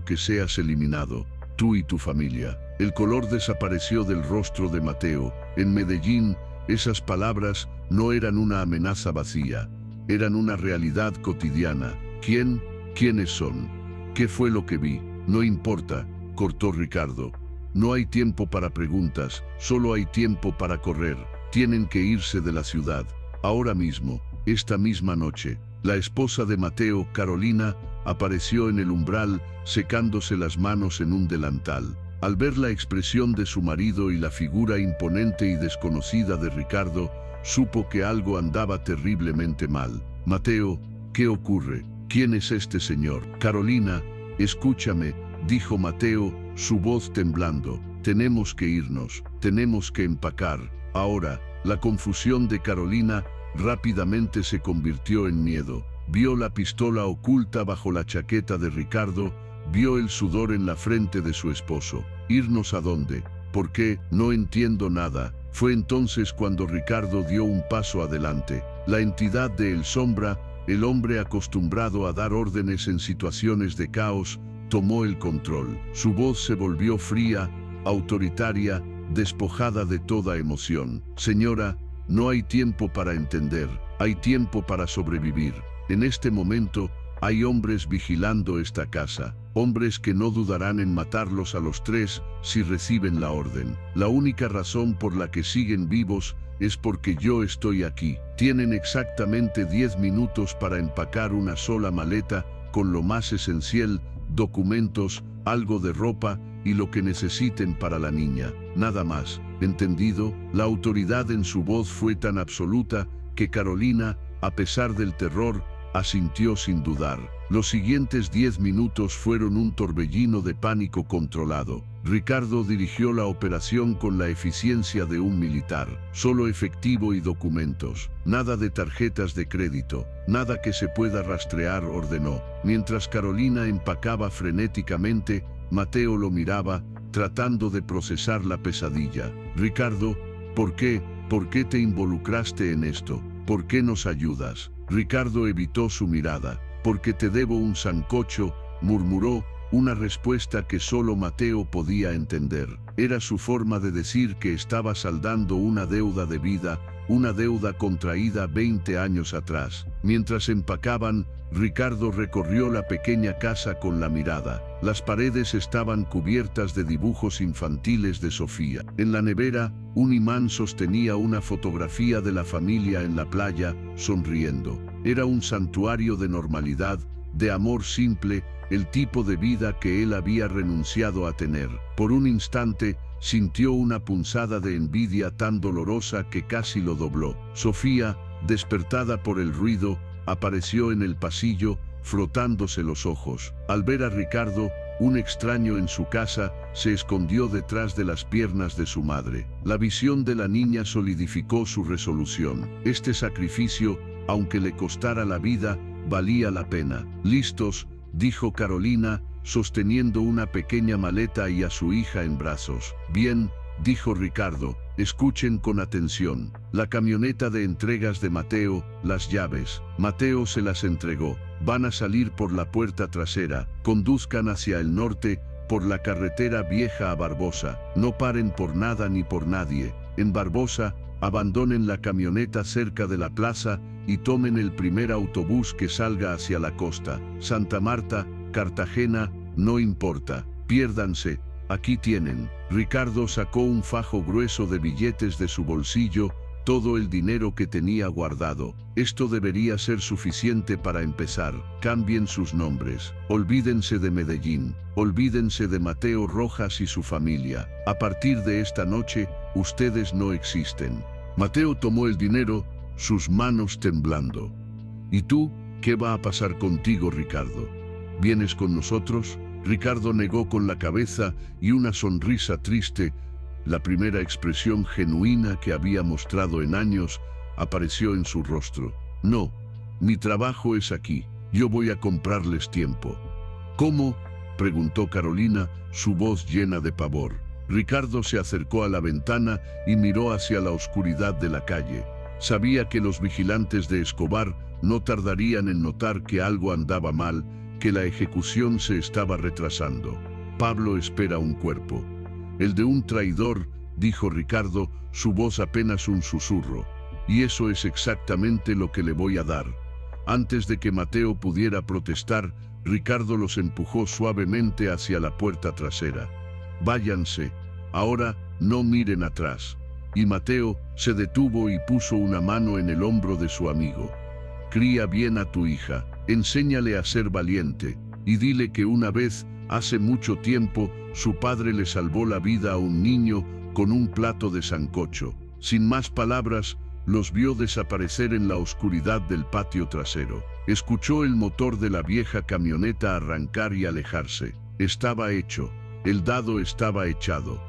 que seas eliminado, tú y tu familia». El color desapareció del rostro de Mateo. En Medellín, esas palabras no eran una amenaza vacía, eran una realidad cotidiana. ¿Quiénes son? ¿Qué fue lo que vi? «No importa», cortó Ricardo. «No hay tiempo para preguntas, solo hay tiempo para correr. Tienen que irse de la ciudad, ahora mismo». Esta misma noche, la esposa de Mateo, Carolina, apareció en el umbral, secándose las manos en un delantal. Al ver la expresión de su marido y la figura imponente y desconocida de Ricardo, supo que algo andaba terriblemente mal. «Mateo, ¿qué ocurre? ¿Quién es este señor?» «Carolina, escúchame», dijo Mateo, su voz temblando. «Tenemos que irnos, tenemos que empacar, ahora». La confusión de Carolina rápidamente se convirtió en miedo. Vio la pistola oculta bajo la chaqueta de Ricardo, vio el sudor en la frente de su esposo. «¿Irnos a dónde? ¿Por qué? No entiendo nada». Fue entonces cuando Ricardo dio un paso adelante. La entidad de El Sombra, el hombre acostumbrado a dar órdenes en situaciones de caos, tomó el control. Su voz se volvió fría, autoritaria, despojada de toda emoción. «Señora, no hay tiempo para entender, hay tiempo para sobrevivir. En este momento, hay hombres vigilando esta casa, hombres que no dudarán en matarlos a los 3 si reciben la orden. La única razón por la que siguen vivos es porque yo estoy aquí. Tienen exactamente 10 minutos para empacar una sola maleta con lo más esencial, documentos, algo de ropa y lo que necesiten para la niña. Nada más. ¿Entendido?». La autoridad en su voz fue tan absoluta que Carolina, a pesar del terror, asintió sin dudar. Los siguientes 10 minutos fueron un torbellino de pánico controlado. Ricardo dirigió la operación con la eficiencia de un militar. Solo efectivo y documentos. Nada de tarjetas de crédito. Nada que se pueda rastrear, ordenó. Mientras Carolina empacaba frenéticamente, Mateo lo miraba, tratando de procesar la pesadilla. «Ricardo, ¿por qué te involucraste en esto? ¿Por qué nos ayudas?». Ricardo evitó su mirada. «Porque te debo un sancocho», murmuró, una respuesta que solo Mateo podía entender. Era su forma de decir que estaba saldando una deuda de vida, una deuda contraída 20 años atrás. Mientras empacaban, Ricardo recorrió la pequeña casa con la mirada. Las paredes estaban cubiertas de dibujos infantiles de Sofía. En la nevera, un imán sostenía una fotografía de la familia en la playa, sonriendo. Era un santuario de normalidad, de amor simple, el tipo de vida que él había renunciado a tener. Por un instante, sintió una punzada de envidia tan dolorosa que casi lo dobló. Sofía, despertada por el ruido, apareció en el pasillo, frotándose los ojos. Al ver a Ricardo, un extraño en su casa, se escondió detrás de las piernas de su madre. La visión de la niña solidificó su resolución. Este sacrificio, aunque le costara la vida, valía la pena. «¿Listos?», dijo Carolina, sosteniendo una pequeña maleta y a su hija en brazos. «Bien», dijo Ricardo, «escuchen con atención. La camioneta de entregas de Mateo, las llaves». Mateo se las entregó. «Van a salir por la puerta trasera. Conduzcan hacia el norte, por la carretera vieja a Barbosa. No paren por nada ni por nadie. En Barbosa, abandonen la camioneta cerca de la plaza y tomen el primer autobús que salga hacia la costa. Santa Marta, Cartagena, no importa. Piérdanse. Aquí tienen». Ricardo sacó un fajo grueso de billetes de su bolsillo, todo el dinero que tenía guardado. «Esto debería ser suficiente para empezar. Cambien sus nombres. Olvídense de Medellín. Olvídense de Mateo Rojas y su familia. A partir de esta noche, ustedes no existen». Mateo tomó el dinero, sus manos temblando. «¿Y tú? ¿Qué va a pasar contigo, Ricardo? ¿Vienes con nosotros?». Ricardo negó con la cabeza y una sonrisa triste, la primera expresión genuina que había mostrado en años, apareció en su rostro. «No, mi trabajo es aquí. Yo voy a comprarles tiempo». «¿Cómo?», preguntó Carolina, su voz llena de pavor. Ricardo se acercó a la ventana y miró hacia la oscuridad de la calle. Sabía que los vigilantes de Escobar no tardarían en notar que algo andaba mal, que la ejecución se estaba retrasando. «Pablo espera un cuerpo». «El de un traidor», dijo Ricardo, su voz apenas un susurro. «Y eso es exactamente lo que le voy a dar». Antes de que Mateo pudiera protestar, Ricardo los empujó suavemente hacia la puerta trasera. «Váyanse. Ahora no miren atrás». Y Mateo se detuvo y puso una mano en el hombro de su amigo. «Cría bien a tu hija. Enséñale a ser valiente, y dile que una vez, hace mucho tiempo, su padre le salvó la vida a un niño con un plato de sancocho». Sin más palabras, los vio desaparecer en la oscuridad del patio trasero. Escuchó el motor de la vieja camioneta arrancar y alejarse. Estaba hecho. El dado estaba echado.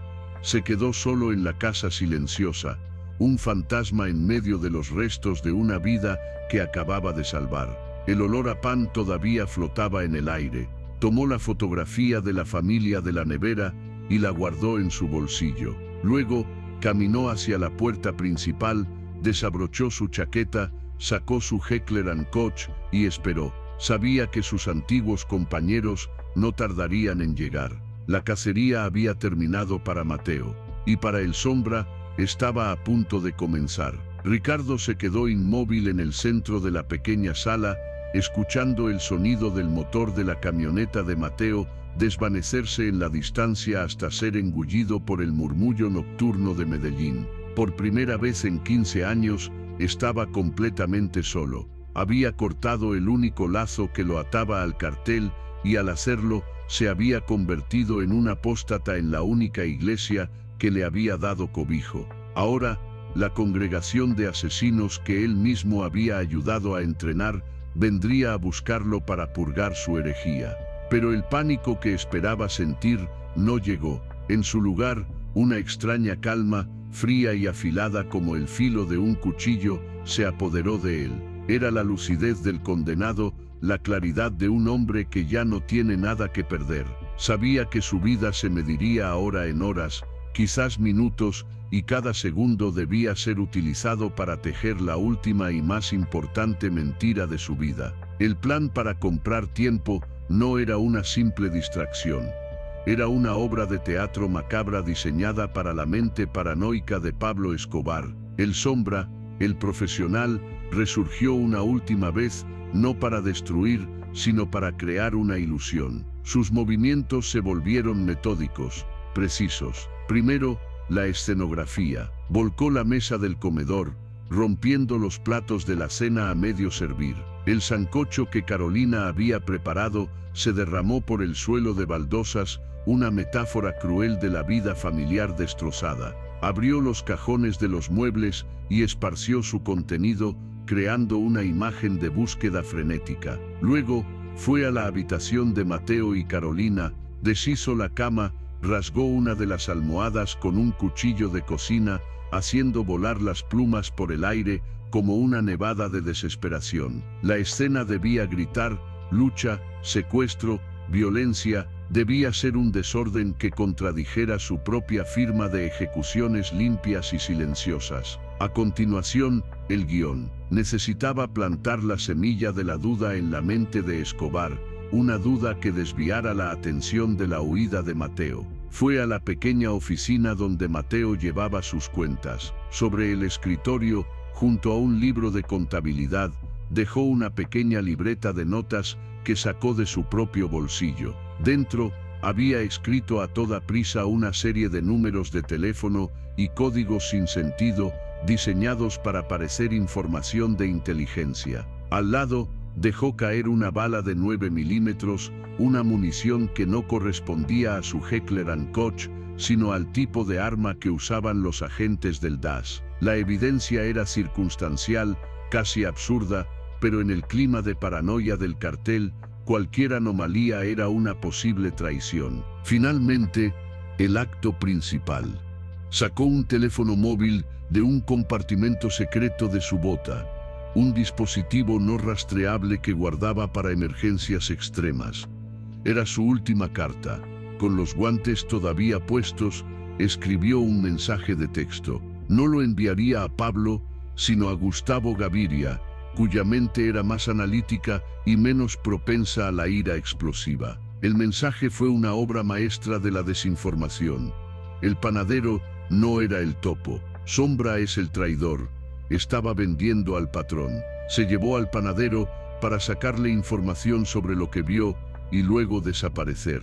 Se quedó solo en la casa silenciosa, un fantasma en medio de los restos de una vida que acababa de salvar. El olor a pan todavía flotaba en el aire. Tomó la fotografía de la familia de la nevera y la guardó en su bolsillo. Luego, caminó hacia la puerta principal, desabrochó su chaqueta, sacó su Heckler & Koch y esperó. Sabía que sus antiguos compañeros no tardarían en llegar. La cacería había terminado para Mateo, y para el Sombra estaba a punto de comenzar. Ricardo se quedó inmóvil en el centro de la pequeña sala, escuchando el sonido del motor de la camioneta de Mateo desvanecerse en la distancia hasta ser engullido por el murmullo nocturno de Medellín. Por primera vez en 15 años, estaba completamente solo. Había cortado el único lazo que lo ataba al cartel y al hacerlo, se había convertido en un apóstata en la única iglesia que le había dado cobijo. Ahora, la congregación de asesinos que él mismo había ayudado a entrenar vendría a buscarlo para purgar su herejía. Pero el pánico que esperaba sentir no llegó. En su lugar, una extraña calma, fría y afilada como el filo de un cuchillo, se apoderó de él. Era la lucidez del condenado, la claridad de un hombre que ya no tiene nada que perder. Sabía que su vida se mediría ahora en horas, quizás minutos, y cada segundo debía ser utilizado para tejer la última y más importante mentira de su vida. El plan para comprar tiempo no era una simple distracción. Era una obra de teatro macabra diseñada para la mente paranoica de Pablo Escobar. El Sombra, el profesional, resurgió una última vez, no para destruir, sino para crear una ilusión. Sus movimientos se volvieron metódicos, precisos. Primero, la escenografía. Volcó la mesa del comedor, rompiendo los platos de la cena a medio servir. El sancocho que Carolina había preparado se derramó por el suelo de baldosas, una metáfora cruel de la vida familiar destrozada. Abrió los cajones de los muebles y esparció su contenido, creando una imagen de búsqueda frenética. Luego, Fue a la habitación de Mateo y Carolina, deshizo la cama, rasgó una de las almohadas con un cuchillo de cocina, haciendo volar las plumas por el aire como una nevada de desesperación. La escena debía gritar: lucha, secuestro, violencia. Debía ser un desorden que contradijera su propia firma de ejecuciones limpias y silenciosas. A continuación, el guión. Necesitaba plantar la semilla de la duda en la mente de Escobar, una duda que desviara la atención de la huida de Mateo. Fue a la pequeña oficina donde Mateo llevaba sus cuentas. Sobre el escritorio, junto a un libro de contabilidad, dejó una pequeña libreta de notas que sacó de su propio bolsillo. Dentro, había escrito a toda prisa una serie de números de teléfono y códigos sin sentido, diseñados para parecer información de inteligencia. Al lado, dejó caer una bala de 9 milímetros, una munición que no correspondía a su Heckler & Koch, sino al tipo de arma que usaban los agentes del DAS. La evidencia era circunstancial, casi absurda, pero en el clima de paranoia del cartel, cualquier anomalía era una posible traición. Finalmente, el acto principal. Sacó un teléfono móvil de un compartimento secreto de su bota, un dispositivo no rastreable que guardaba para emergencias extremas. Era su última carta. Con los guantes todavía puestos, escribió un mensaje de texto. No lo enviaría a Pablo, sino a Gustavo Gaviria, cuya mente era más analítica y menos propensa a la ira explosiva. El mensaje fue una obra maestra de la desinformación. El panadero no era el topo. Sombra es el traidor. Estaba vendiendo al patrón. Se llevó al panadero para sacarle información sobre lo que vio y luego desaparecer.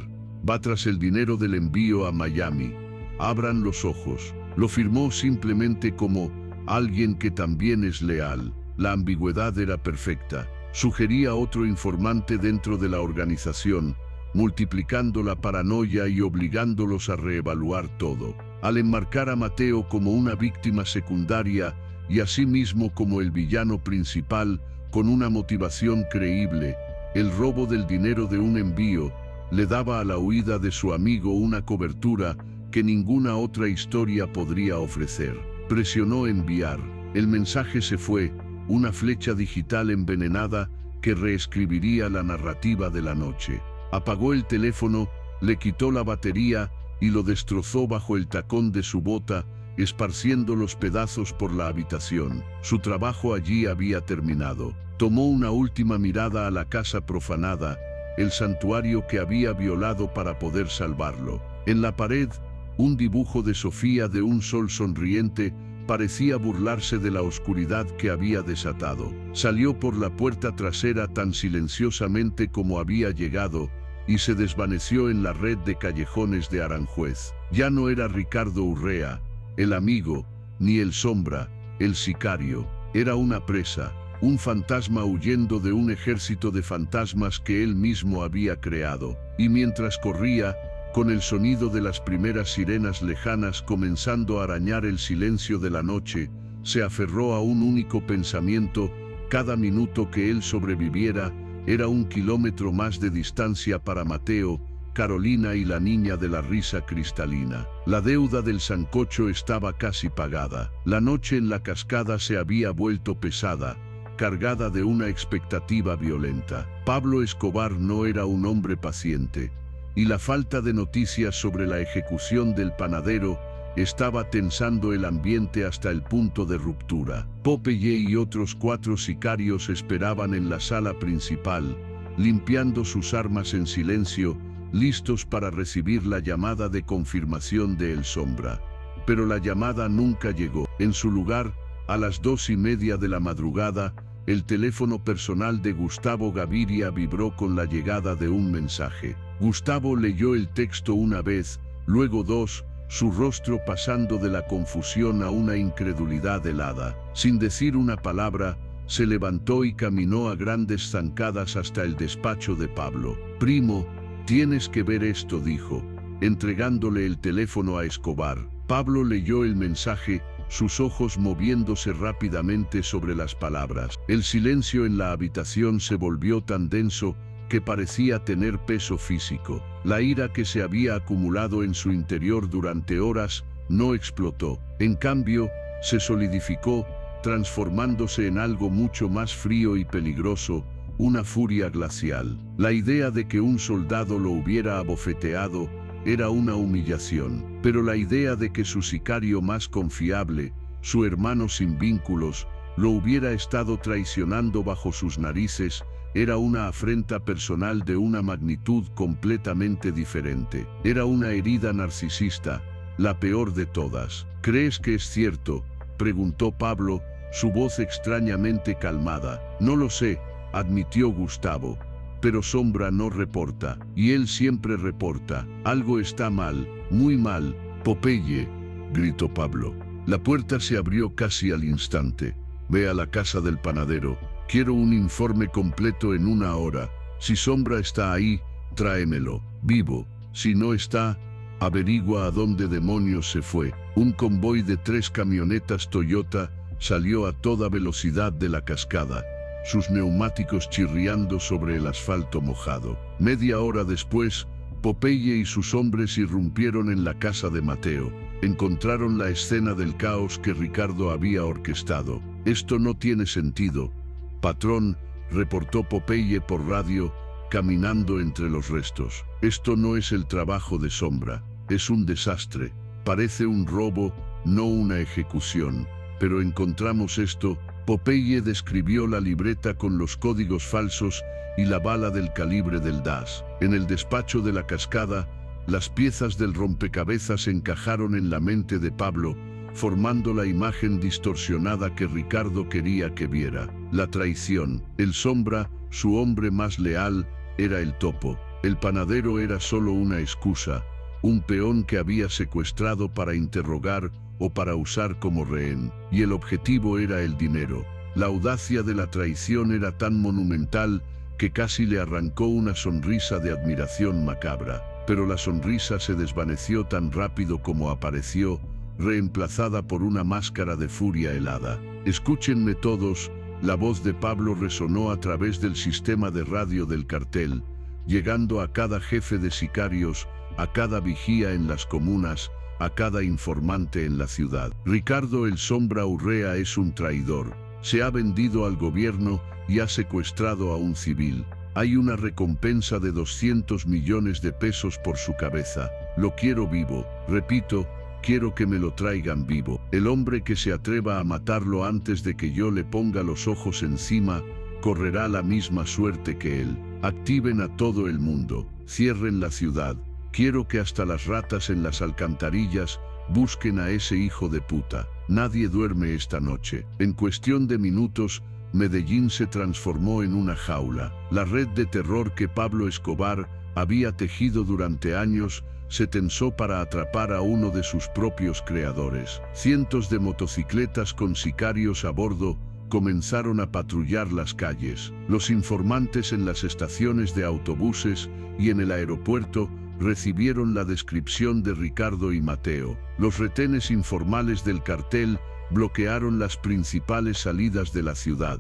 Va tras el dinero del envío a Miami. Abran los ojos. Lo firmó simplemente como alguien que también es leal. La ambigüedad era perfecta. Sugería otro informante dentro de la organización, multiplicando la paranoia y obligándolos a reevaluar todo. Al enmarcar a Mateo como una víctima secundaria y a sí mismo como el villano principal, con una motivación creíble, el robo del dinero de un envío le daba a la huida de su amigo una cobertura que ninguna otra historia podría ofrecer. Presionó enviar. El mensaje se fue, una flecha digital envenenada que reescribiría la narrativa de la noche. Apagó el teléfono, le quitó la batería y lo destrozó bajo el tacón de su bota, esparciendo los pedazos por la habitación. Su trabajo allí había terminado. Tomó una última mirada a la casa profanada, el santuario que había violado para poder salvarlo. En la pared, un dibujo de Sofía de un sol sonriente parecía burlarse de la oscuridad que había desatado. Salió por la puerta trasera tan silenciosamente como había llegado y se desvaneció en la red de callejones de Aranjuez. Ya no era Ricardo Urrea, el amigo, ni el sombra, el sicario. Era una presa, un fantasma huyendo de un ejército de fantasmas que él mismo había creado. Y mientras corría, con el sonido de las primeras sirenas lejanas comenzando a arañar el silencio de la noche, se aferró a un único pensamiento: cada minuto que él sobreviviera era 1 kilómetro más de distancia para Mateo, Carolina y la niña de la risa cristalina. La deuda del sancocho estaba casi pagada. La noche en la cascada se había vuelto pesada, cargada de una expectativa violenta. Pablo Escobar no era un hombre paciente, y la falta de noticias sobre la ejecución del panadero estaba tensando el ambiente hasta el punto de ruptura. Popeye y otros 4 sicarios esperaban en la sala principal, limpiando sus armas en silencio, listos para recibir la llamada de confirmación de El Sombra. Pero la llamada nunca llegó. En su lugar, a las 2:30 de la madrugada, el teléfono personal de Gustavo Gaviria vibró con la llegada de un mensaje. Gustavo leyó el texto una vez, luego 2, su rostro pasando de la confusión a una incredulidad helada. Sin decir una palabra, se levantó y caminó a grandes zancadas hasta el despacho de Pablo. «Primo, tienes que ver esto», dijo, entregándole el teléfono a Escobar. Pablo leyó el mensaje, sus ojos moviéndose rápidamente sobre las palabras. El silencio en la habitación se volvió tan denso que parecía tener peso físico. La ira que se había acumulado en su interior durante horas no explotó. En cambio, se solidificó, transformándose en algo mucho más frío y peligroso, una furia glacial. La idea de que un soldado lo hubiera abofeteado era una humillación, pero la idea de que su sicario más confiable, su hermano sin vínculos, lo hubiera estado traicionando bajo sus narices, era una afrenta personal de una magnitud completamente diferente. Era una herida narcisista, la peor de todas. ¿Crees que es cierto?, preguntó Pablo, su voz extrañamente calmada. No lo sé, admitió Gustavo, pero Sombra no reporta, y él siempre reporta. Algo está mal, muy mal. Popeye, gritó Pablo. La puerta se abrió casi al instante. Ve a la casa del panadero. Quiero un informe completo en 1 hora. Si Sombra está ahí, tráemelo, vivo. Si no está, averigua a dónde demonios se fue. Un convoy de 3 camionetas Toyota salió a toda velocidad de la cascada, sus neumáticos chirriando sobre el asfalto mojado. Media hora después, Popeye y sus hombres irrumpieron en la casa de Mateo. Encontraron la escena del caos que Ricardo había orquestado. Esto no tiene sentido, patrón, reportó Popeye por radio, caminando entre los restos. Esto no es el trabajo de Sombra, es un desastre. Parece un robo, no una ejecución. Pero encontramos esto. Popeye describió la libreta con los códigos falsos y la bala del calibre del DAS. En el despacho de la cascada, las piezas del rompecabezas encajaron en la mente de Pablo, formando la imagen distorsionada que Ricardo quería que viera. La traición, el Sombra, su hombre más leal, era el topo. El panadero era solo una excusa, un peón que había secuestrado para interrogar o para usar como rehén, y el objetivo era el dinero. La audacia de la traición era tan monumental que casi le arrancó una sonrisa de admiración macabra, pero la sonrisa se desvaneció tan rápido como apareció, reemplazada por una máscara de furia helada. Escúchenme todos, la voz de Pablo resonó a través del sistema de radio del cartel, llegando a cada jefe de sicarios, a cada vigía en las comunas, a cada informante en la ciudad. Ricardo el Sombra Urrea es un traidor. Se ha vendido al gobierno y ha secuestrado a un civil. Hay una recompensa de 200 millones de pesos por su cabeza. Lo quiero vivo. Repito, quiero que me lo traigan vivo. El hombre que se atreva a matarlo antes de que yo le ponga los ojos encima, correrá la misma suerte que él. Activen a todo el mundo. Cierren la ciudad. Quiero que hasta las ratas en las alcantarillas busquen a ese hijo de puta. Nadie duerme esta noche. En cuestión de minutos, Medellín se transformó en una jaula. La red de terror que Pablo Escobar había tejido durante años se tensó para atrapar a uno de sus propios creadores. Cientos de motocicletas con sicarios a bordo comenzaron a patrullar las calles. Los informantes en las estaciones de autobuses y en el aeropuerto recibieron la descripción de Ricardo y Mateo. Los retenes informales del cartel bloquearon las principales salidas de la ciudad,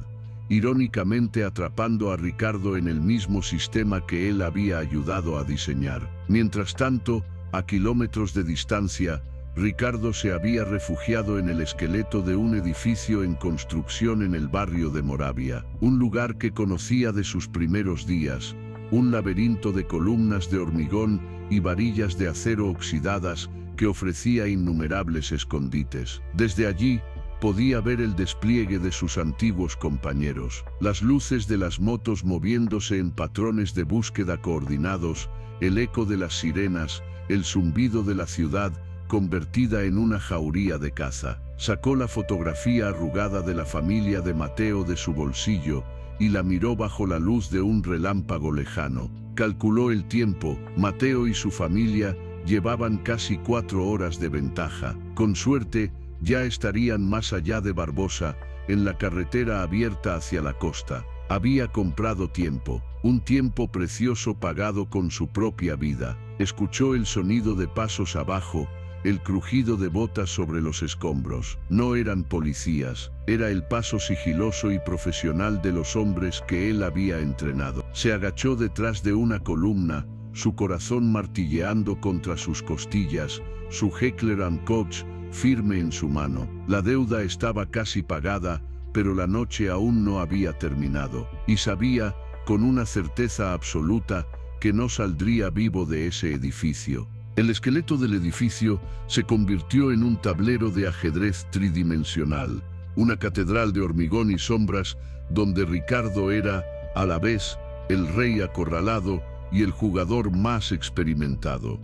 irónicamente atrapando a Ricardo en el mismo sistema que él había ayudado a diseñar. Mientras tanto, a kilómetros de distancia, Ricardo se había refugiado en el esqueleto de un edificio en construcción en el barrio de Moravia, un lugar que conocía de sus primeros días, un laberinto de columnas de hormigón y varillas de acero oxidadas que ofrecía innumerables escondites. Desde allí, podía ver el despliegue de sus antiguos compañeros, las luces de las motos moviéndose en patrones de búsqueda coordinados, el eco de las sirenas, el zumbido de la ciudad convertida en una jauría de caza. Sacó la fotografía arrugada de la familia de Mateo de su bolsillo y la miró bajo la luz de un relámpago lejano. Calculó el tiempo. Mateo y su familia llevaban casi 4 horas de ventaja. Con suerte, ya estarían más allá de Barbosa, en la carretera abierta hacia la costa. Había comprado tiempo, un tiempo precioso pagado con su propia vida. Escuchó el sonido de pasos abajo el crujido de botas sobre los escombros. No eran policías, era el paso sigiloso y profesional de los hombres que él había entrenado. Se agachó detrás de una columna, su corazón martilleando contra sus costillas, su Heckler & Koch firme en su mano. La deuda estaba casi pagada, pero la noche aún no había terminado, y sabía, con una certeza absoluta, que no saldría vivo de ese edificio. El esqueleto del edificio se convirtió en un tablero de ajedrez tridimensional, una catedral de hormigón y sombras donde Ricardo era, a la vez, el rey acorralado y el jugador más experimentado.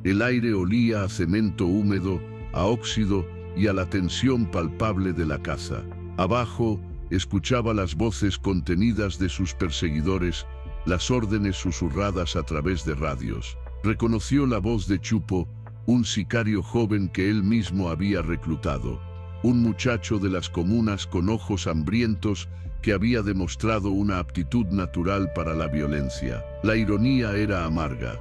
El aire olía a cemento húmedo, a óxido y a la tensión palpable de la caza. Abajo, escuchaba las voces contenidas de sus perseguidores, las órdenes susurradas a través de radios. Reconoció la voz de Chupo, un sicario joven que él mismo había reclutado, un muchacho de las comunas con ojos hambrientos que había demostrado una aptitud natural para la violencia. La ironía era amarga.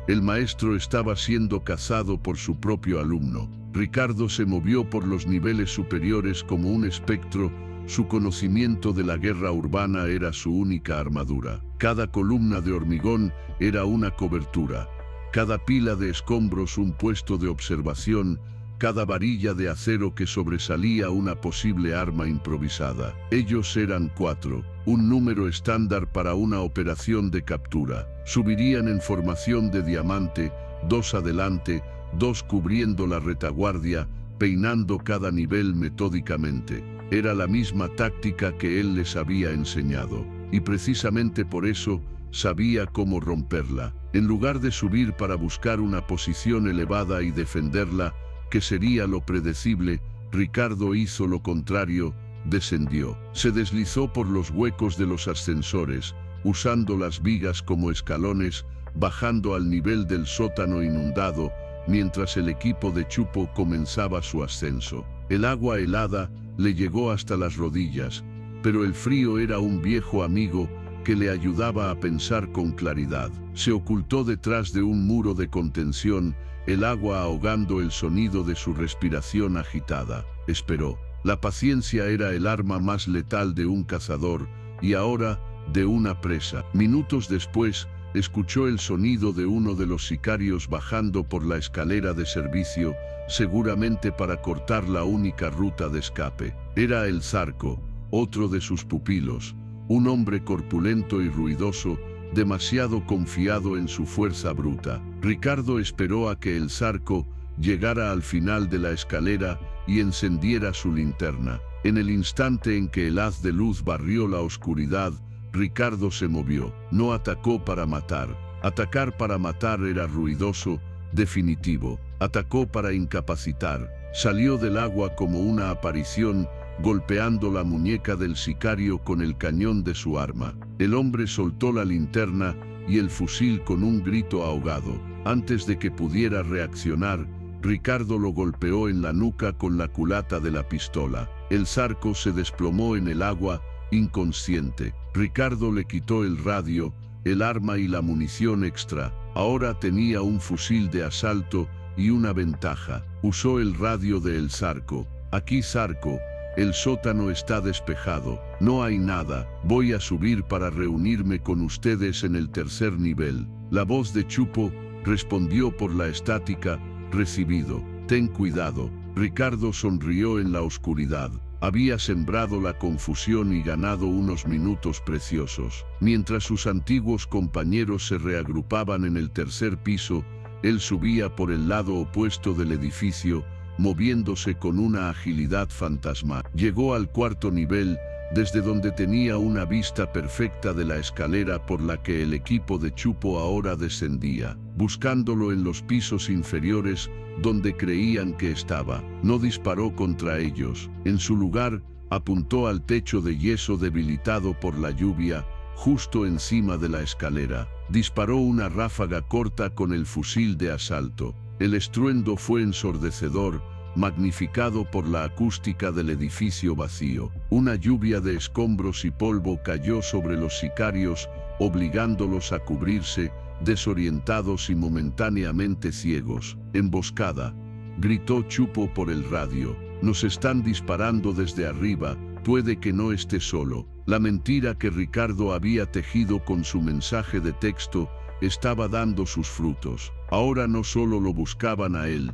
El maestro estaba siendo cazado por su propio alumno. Ricardo se movió por los niveles superiores como un espectro. Su conocimiento de la guerra urbana era su única armadura. Cada columna de hormigón era una cobertura, cada pila de escombros un puesto de observación, cada varilla de acero que sobresalía una posible arma improvisada. Ellos eran 4, un número estándar para una operación de captura. Subirían en formación de diamante, 2 adelante, 2 cubriendo la retaguardia, peinando cada nivel metódicamente. Era la misma táctica que él les había enseñado, y precisamente por eso sabía cómo romperla. En lugar de subir para buscar una posición elevada y defenderla, que sería lo predecible, Ricardo hizo lo contrario, descendió. Se deslizó por los huecos de los ascensores, usando las vigas como escalones, bajando al nivel del sótano inundado, mientras el equipo de Chupo comenzaba su ascenso. El agua helada le llegó hasta las rodillas, pero el frío era un viejo amigo que le ayudaba a pensar con claridad. Se ocultó detrás de un muro de contención, el agua ahogando el sonido de su respiración agitada. Esperó. La paciencia era el arma más letal de un cazador, y ahora de una presa. Minutos después, escuchó el sonido de uno de los sicarios bajando por la escalera de servicio, seguramente para cortar la única ruta de escape. Era el Zarco, otro de sus pupilos, un hombre corpulento y ruidoso, demasiado confiado en su fuerza bruta. Ricardo esperó a que el Zarco llegara al final de la escalera y encendiera su linterna. En el instante en que el haz de luz barrió la oscuridad, Ricardo se movió. No atacó para matar. Atacar para matar era ruidoso, definitivo. Atacó para incapacitar. Salió del agua como una aparición, golpeando la muñeca del sicario con el cañón de su arma. El hombre soltó la linterna y el fusil con un grito ahogado. Antes de que pudiera reaccionar, Ricardo lo golpeó en la nuca con la culata de la pistola. El Zarco se desplomó en el agua, inconsciente. Ricardo le quitó el radio, el arma y la munición extra. Ahora tenía un fusil de asalto y una ventaja. Usó el radio de El Zarco. Aquí, Zarco. El sótano está despejado. No hay nada. Voy a subir para reunirme con ustedes en el tercer nivel. La voz de Chupo respondió por la estática. Recibido. Ten cuidado. Ricardo sonrió en la oscuridad. Había sembrado la confusión y ganado unos minutos preciosos. Mientras sus antiguos compañeros se reagrupaban en el tercer piso, él subía por el lado opuesto del edificio, moviéndose con una agilidad fantasmal. Llegó al cuarto nivel, desde donde tenía una vista perfecta de la escalera por la que el equipo de Chupo ahora descendía, buscándolo en los pisos inferiores donde creían que estaba. No disparó contra ellos. En su lugar, apuntó al techo de yeso debilitado por la lluvia, justo encima de la escalera. Disparó una ráfaga corta con el fusil de asalto. El estruendo fue ensordecedor, magnificado por la acústica del edificio vacío. Una lluvia de escombros y polvo cayó sobre los sicarios, obligándolos a cubrirse, desorientados y momentáneamente ciegos. Emboscada. gritó Chupo por el radio. Nos están disparando desde arriba, puede que no esté solo. La mentira que Ricardo había tejido con su mensaje de texto estaba dando sus frutos. Ahora no solo lo buscaban a él,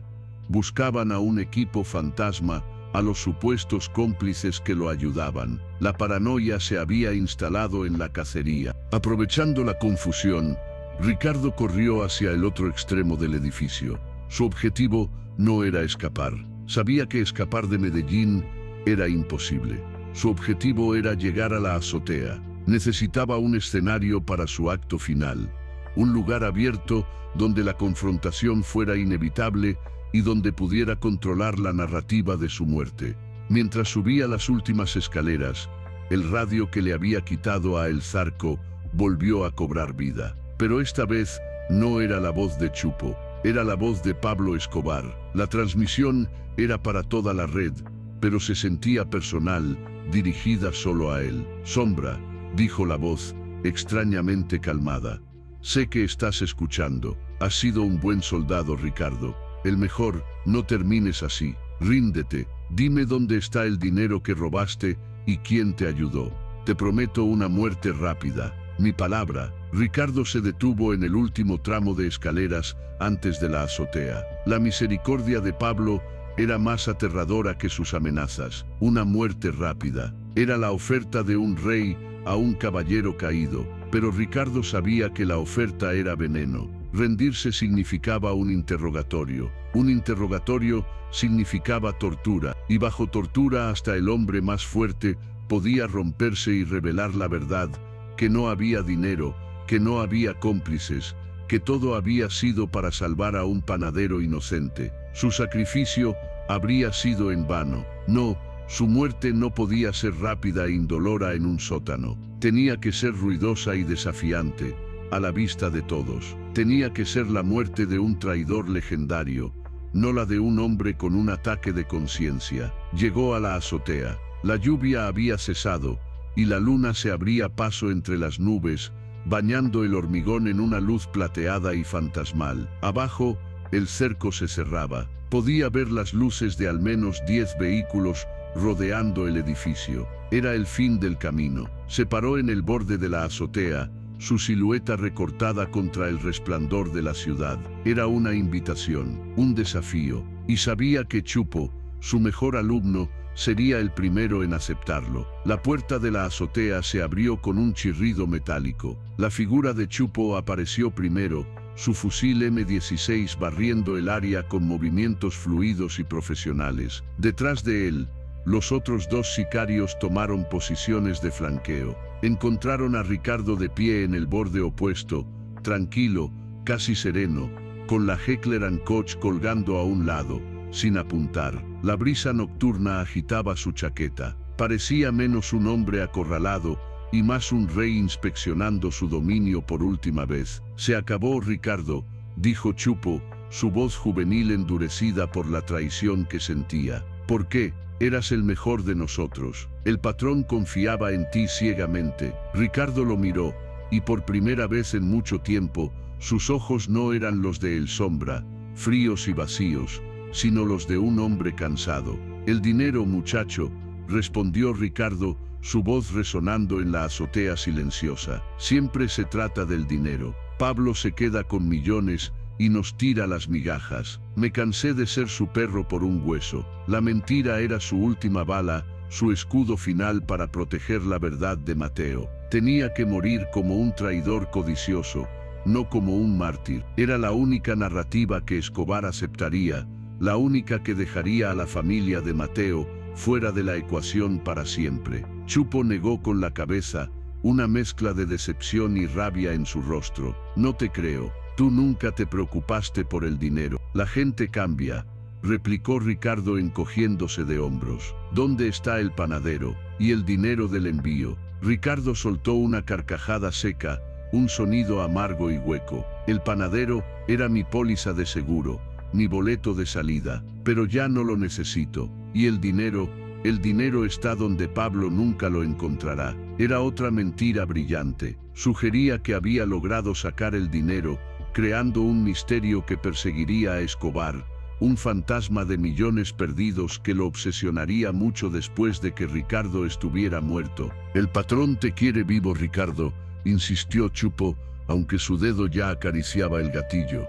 buscaban a un equipo fantasma, a los supuestos cómplices que lo ayudaban. La paranoia se había instalado en la cacería. Aprovechando la confusión, Ricardo corrió hacia el otro extremo del edificio. Su objetivo no era escapar. Sabía que escapar de Medellín era imposible. Su objetivo era llegar a la azotea. Necesitaba un escenario para su acto final. Un lugar abierto donde la confrontación fuera inevitable y donde pudiera controlar la narrativa de su muerte. Mientras subía las últimas escaleras, el radio que le había quitado a El Zarco volvió a cobrar vida. Pero esta vez no era la voz de Chupo, era la voz de Pablo Escobar. La transmisión era para toda la red, pero se sentía personal, dirigida solo a él. «Sombra», dijo la voz, extrañamente calmada. «Sé que estás escuchando. Has sido un buen soldado, Ricardo. El mejor, no termines así. Ríndete. Dime dónde está el dinero que robaste y quién te ayudó. Te prometo una muerte rápida. Mi palabra». Ricardo se detuvo en el último tramo de escaleras antes de la azotea. La misericordia de Pablo era más aterradora que sus amenazas. Una muerte rápida. Era la oferta de un rey a un caballero caído. Pero Ricardo sabía que la oferta era veneno. Rendirse significaba un interrogatorio. Un interrogatorio significaba tortura. Y bajo tortura hasta el hombre más fuerte podía romperse y revelar la verdad, que no había dinero, que no había cómplices, que todo había sido para salvar a un panadero inocente. Su sacrificio habría sido en vano. No, su muerte no podía ser rápida e indolora en un sótano. Tenía que ser ruidosa y desafiante, a la vista de todos. Tenía que ser la muerte de un traidor legendario, no la de un hombre con un ataque de conciencia. Llegó a la azotea. La lluvia había cesado, y la luna se abría paso entre las nubes, bañando el hormigón en una luz plateada y fantasmal. Abajo, el cerco se cerraba. Podía ver las luces de al menos 10 vehículos rodeando el edificio. Era el fin del camino. Se paró en el borde de la azotea, su silueta recortada contra el resplandor de la ciudad. Era una invitación, un desafío, y sabía que Chupo, su mejor alumno, sería el primero en aceptarlo. La puerta de la azotea se abrió con un chirrido metálico. La figura de Chupo apareció primero, su fusil M16 barriendo el área con movimientos fluidos y profesionales. Detrás de él, los otros dos sicarios tomaron posiciones de flanqueo. Encontraron a Ricardo de pie en el borde opuesto, tranquilo, casi sereno, con la Heckler & Koch colgando a un lado, sin apuntar. La brisa nocturna agitaba su chaqueta. Parecía menos un hombre acorralado y más un rey inspeccionando su dominio por última vez. «Se acabó, Ricardo», dijo Chupo, su voz juvenil endurecida por la traición que sentía. «¿Por qué? Eras el mejor de nosotros. El patrón confiaba en ti ciegamente». Ricardo lo miró, y por primera vez en mucho tiempo, sus ojos no eran los de El Sombra, fríos y vacíos, sino los de un hombre cansado. «El dinero, muchacho», respondió Ricardo, su voz resonando en la azotea silenciosa. «Siempre se trata del dinero. Pablo se queda con millones y nos tira las migajas. Me cansé de ser su perro por un hueso». La mentira era su última bala, su escudo final para proteger la verdad de Mateo. Tenía que morir como un traidor codicioso, no como un mártir. Era la única narrativa que Escobar aceptaría, la única que dejaría a la familia de Mateo fuera de la ecuación para siempre. Chupo negó con la cabeza, una mezcla de decepción y rabia en su rostro. «No te creo. Tú nunca te preocupaste por el dinero». «La gente cambia», replicó Ricardo encogiéndose de hombros. «¿Dónde está el panadero y el dinero del envío?» Ricardo soltó una carcajada seca, un sonido amargo y hueco. «El panadero era mi póliza de seguro, mi boleto de salida, pero ya no lo necesito. Y el dinero está donde Pablo nunca lo encontrará». Era otra mentira brillante. Sugería que había logrado sacar el dinero, creando un misterio que perseguiría a Escobar, un fantasma de millones perdidos que lo obsesionaría mucho después de que Ricardo estuviera muerto. «El patrón te quiere vivo, Ricardo», insistió Chupo, aunque su dedo ya acariciaba el gatillo.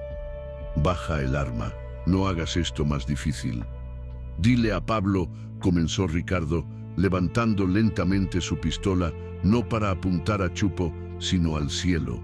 «Baja el arma, no hagas esto más difícil». «Dile a Pablo», comenzó Ricardo, levantando lentamente su pistola, no para apuntar a Chupo, sino al cielo,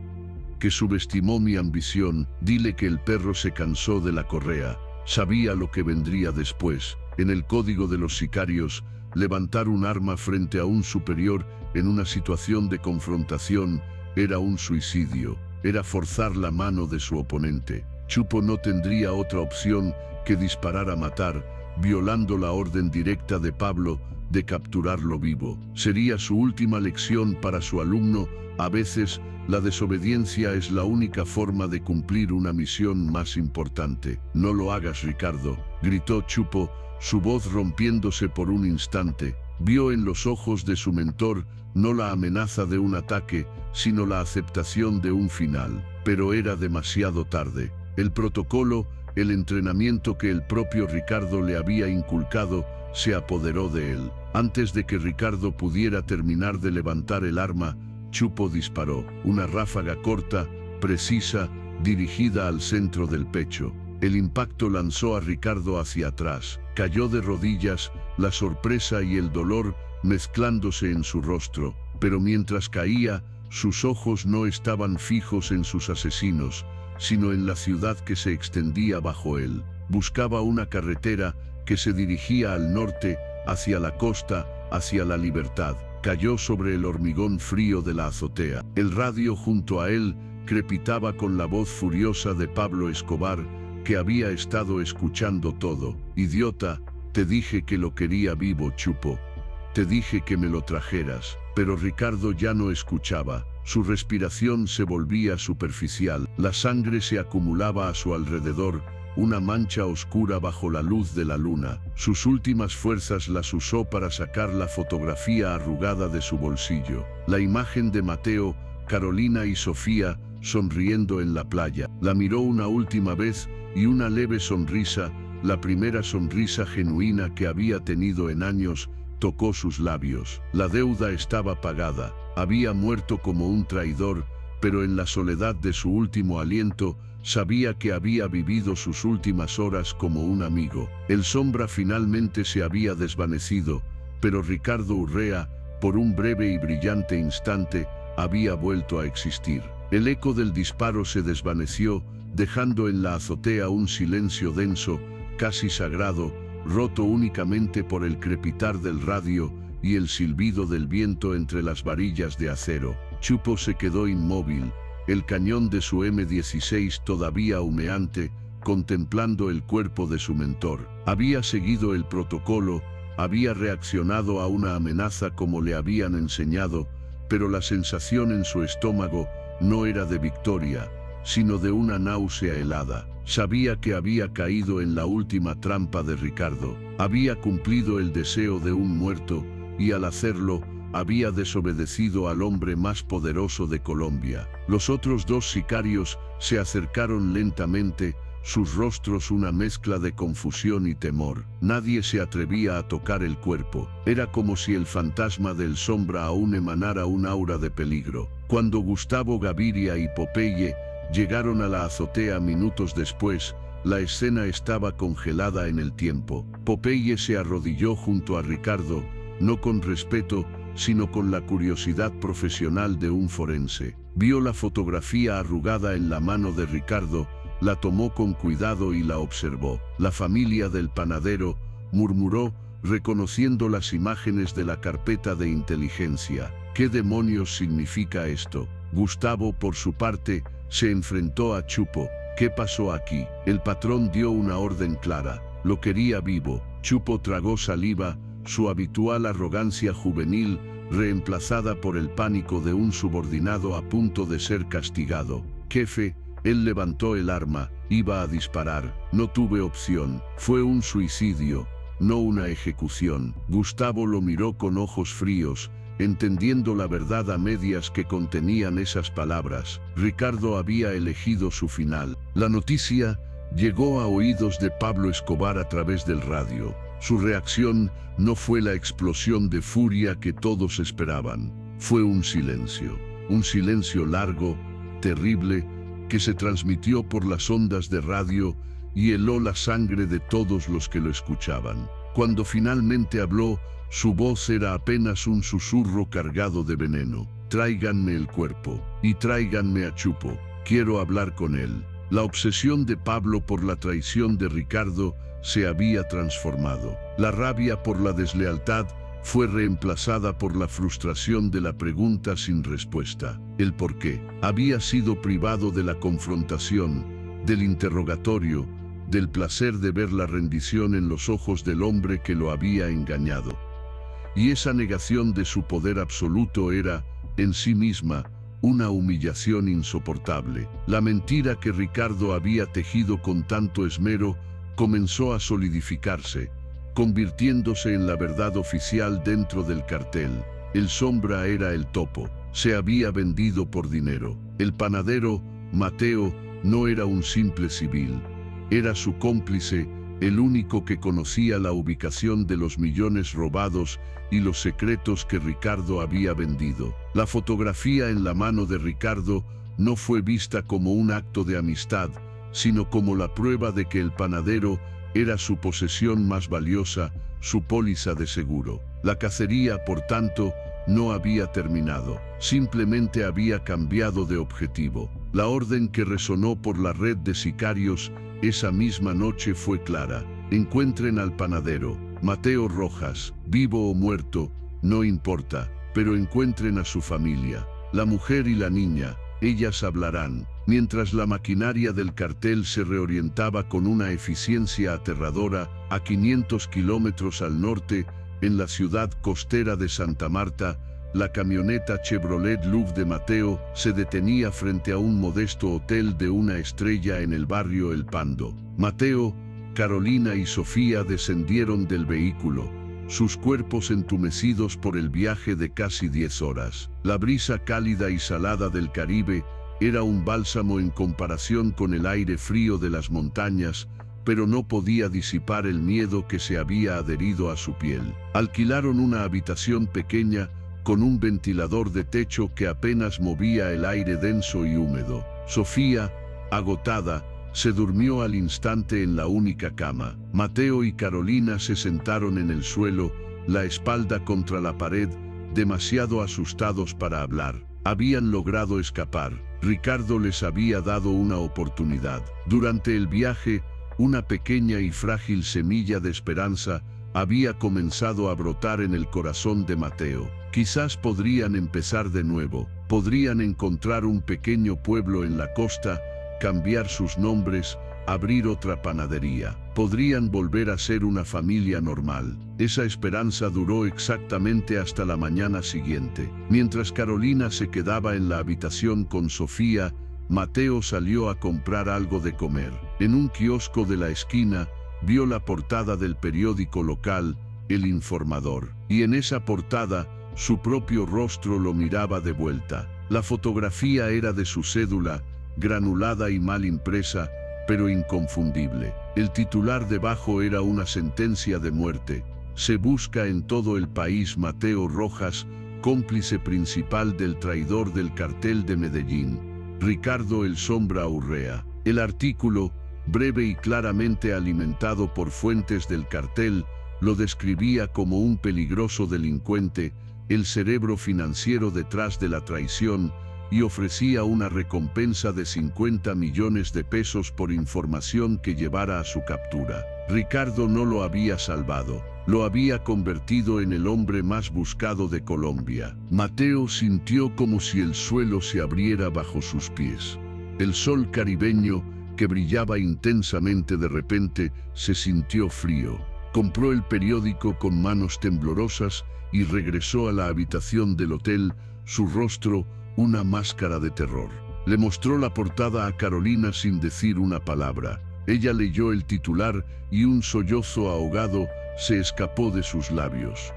«que subestimó mi ambición. Dile que el perro se cansó de la correa. Sabía lo que vendría después. En el código de los sicarios, levantar un arma frente a un superior en una situación de confrontación era un suicidio, era forzar la mano de su oponente. Chupo no tendría otra opción que disparar a matar, violando la orden directa de Pablo de capturarlo vivo. Sería su última lección para su alumno. A veces, la desobediencia es la única forma de cumplir una misión más importante. «No lo hagas, Ricardo», gritó Chupo, su voz rompiéndose por un instante. Vio en los ojos de su mentor no la amenaza de un ataque, sino la aceptación de un final. Pero era demasiado tarde. El protocolo, el entrenamiento que el propio Ricardo le había inculcado, se apoderó de él. Antes de que Ricardo pudiera terminar de levantar el arma, Chupo disparó, una ráfaga corta, precisa, dirigida al centro del pecho. El impacto lanzó a Ricardo hacia atrás. Cayó de rodillas, la sorpresa y el dolor mezclándose en su rostro. Pero mientras caía, sus ojos no estaban fijos en sus asesinos, sino en la ciudad que se extendía bajo él. Buscaba una carretera que se dirigía al norte, hacia la costa, hacia la libertad. Cayó sobre el hormigón frío de la azotea. El radio junto a él crepitaba con la voz furiosa de Pablo Escobar, que había estado escuchando todo. «Idiota, te dije que lo quería vivo, Chupo. Te dije que me lo trajeras». Pero Ricardo ya no escuchaba. Su respiración se volvía superficial. La sangre se acumulaba a su alrededor, una mancha oscura bajo la luz de la luna. Sus últimas fuerzas las usó para sacar la fotografía arrugada de su bolsillo. La imagen de Mateo, Carolina y Sofía sonriendo en la playa. La miró una última vez y una leve sonrisa, la primera sonrisa genuina que había tenido en años, tocó sus labios. La deuda estaba pagada. Había muerto como un traidor, pero en la soledad de su último aliento, sabía que había vivido sus últimas horas como un amigo. El sombra finalmente se había desvanecido, pero Ricardo Urrea, por un breve y brillante instante, había vuelto a existir. El eco del disparo se desvaneció, dejando en la azotea un silencio denso, casi sagrado, roto únicamente por el crepitar del radio y el silbido del viento entre las varillas de acero. Chupo se quedó inmóvil, el cañón de su M16 todavía humeante, contemplando el cuerpo de su mentor. Había seguido el protocolo, había reaccionado a una amenaza como le habían enseñado, pero la sensación en su estómago no era de victoria, sino de una náusea helada. Sabía que había caído en la última trampa de Ricardo. Había cumplido el deseo de un muerto, y al hacerlo, había desobedecido al hombre más poderoso de Colombia. Los otros dos sicarios se acercaron lentamente, sus rostros una mezcla de confusión y temor. Nadie se atrevía a tocar el cuerpo. Era como si el fantasma del sombra aún emanara un aura de peligro. Cuando Gustavo Gaviria y Popeye llegaron a la azotea minutos después, la escena estaba congelada en el tiempo. Popeye se arrodilló junto a Ricardo, no con respeto, sino con la curiosidad profesional de un forense. Vio la fotografía arrugada en la mano de Ricardo, la tomó con cuidado y la observó. «La familia del panadero», murmuró, reconociendo las imágenes de la carpeta de inteligencia. «¿Qué demonios significa esto?». Gustavo, por su parte, se enfrentó a Chupo. «¿Qué pasó aquí?». El patrón dio una orden clara. Lo quería vivo. Chupo tragó saliva, su habitual arrogancia juvenil reemplazada por el pánico de un subordinado a punto de ser castigado. «Jefe», él levantó el arma, iba a disparar. «No tuve opción. Fue un suicidio, no una ejecución». Gustavo lo miró con ojos fríos, entendiendo la verdad a medias que contenían esas palabras. Ricardo había elegido su final. La noticia llegó a oídos de Pablo Escobar a través del radio. Su reacción no fue la explosión de furia que todos esperaban. Fue un silencio largo, terrible, que se transmitió por las ondas de radio y heló la sangre de todos los que lo escuchaban. Cuando finalmente habló, su voz era apenas un susurro cargado de veneno. Tráiganme el cuerpo y tráiganme a Chupo. Quiero hablar con él. La obsesión de Pablo por la traición de Ricardo se había transformado. La rabia por la deslealtad fue reemplazada por la frustración de la pregunta sin respuesta. El por qué. Había sido privado de la confrontación, del interrogatorio, del placer de ver la rendición en los ojos del hombre que lo había engañado. Y esa negación de su poder absoluto era, en sí misma, una humillación insoportable. La mentira que Ricardo había tejido con tanto esmero comenzó a solidificarse, convirtiéndose en la verdad oficial dentro del cartel. El Sombra era el topo, se había vendido por dinero. El panadero, Mateo, no era un simple civil, era su cómplice, el único que conocía la ubicación de los millones robados y los secretos que Ricardo había vendido. La fotografía en la mano de Ricardo no fue vista como un acto de amistad, sino como la prueba de que el panadero era su posesión más valiosa, su póliza de seguro. La cacería, por tanto, no había terminado, simplemente había cambiado de objetivo. La orden que resonó por la red de sicarios esa misma noche fue clara: encuentren al panadero, Mateo Rojas, vivo o muerto, no importa, pero encuentren a su familia, la mujer y la niña, ellas hablarán. Mientras la maquinaria del cartel se reorientaba con una eficiencia aterradora, a 500 kilómetros al norte, en la ciudad costera de Santa Marta, la camioneta Chevrolet Louvre de Mateo se detenía frente a un modesto hotel de una estrella en el barrio El Pando. Mateo, Carolina y Sofía descendieron del vehículo, sus cuerpos entumecidos por el viaje de casi 10 horas. La brisa cálida y salada del Caribe era un bálsamo en comparación con el aire frío de las montañas, pero no podía disipar el miedo que se había adherido a su piel. Alquilaron una habitación pequeña con un ventilador de techo que apenas movía el aire denso y húmedo. Sofía, agotada, se durmió al instante en la única cama. Mateo y Carolina se sentaron en el suelo, la espalda contra la pared, demasiado asustados para hablar. Habían logrado escapar. Ricardo les había dado una oportunidad. Durante el viaje, una pequeña y frágil semilla de esperanza había comenzado a brotar en el corazón de Mateo. Quizás podrían empezar de nuevo, podrían encontrar un pequeño pueblo en la costa, cambiar sus nombres, abrir otra panadería. Podrían volver a ser una familia normal. Esa esperanza duró exactamente hasta la mañana siguiente. Mientras Carolina se quedaba en la habitación con Sofía, Mateo salió a comprar algo de comer. En un kiosco de la esquina, vio la portada del periódico local, El Informador, y en esa portada, su propio rostro lo miraba de vuelta. La fotografía era de su cédula, granulada y mal impresa, pero inconfundible. El titular debajo era una sentencia de muerte. Se busca en todo el país Mateo Rojas, cómplice principal del traidor del cartel de Medellín, Ricardo El Sombra Urrea. El artículo, breve y claramente alimentado por fuentes del cartel, lo describía como un peligroso delincuente, el cerebro financiero detrás de la traición, y ofrecía una recompensa de 50 millones de pesos por información que llevara a su captura. Ricardo no lo había salvado, lo había convertido en el hombre más buscado de Colombia. Mateo sintió como si el suelo se abriera bajo sus pies. El sol caribeño, que brillaba intensamente de repente, se sintió frío. Compró el periódico con manos temblorosas y regresó a la habitación del hotel, su rostro una máscara de terror. Le mostró la portada a Carolina sin decir una palabra. Ella leyó el titular y un sollozo ahogado se escapó de sus labios.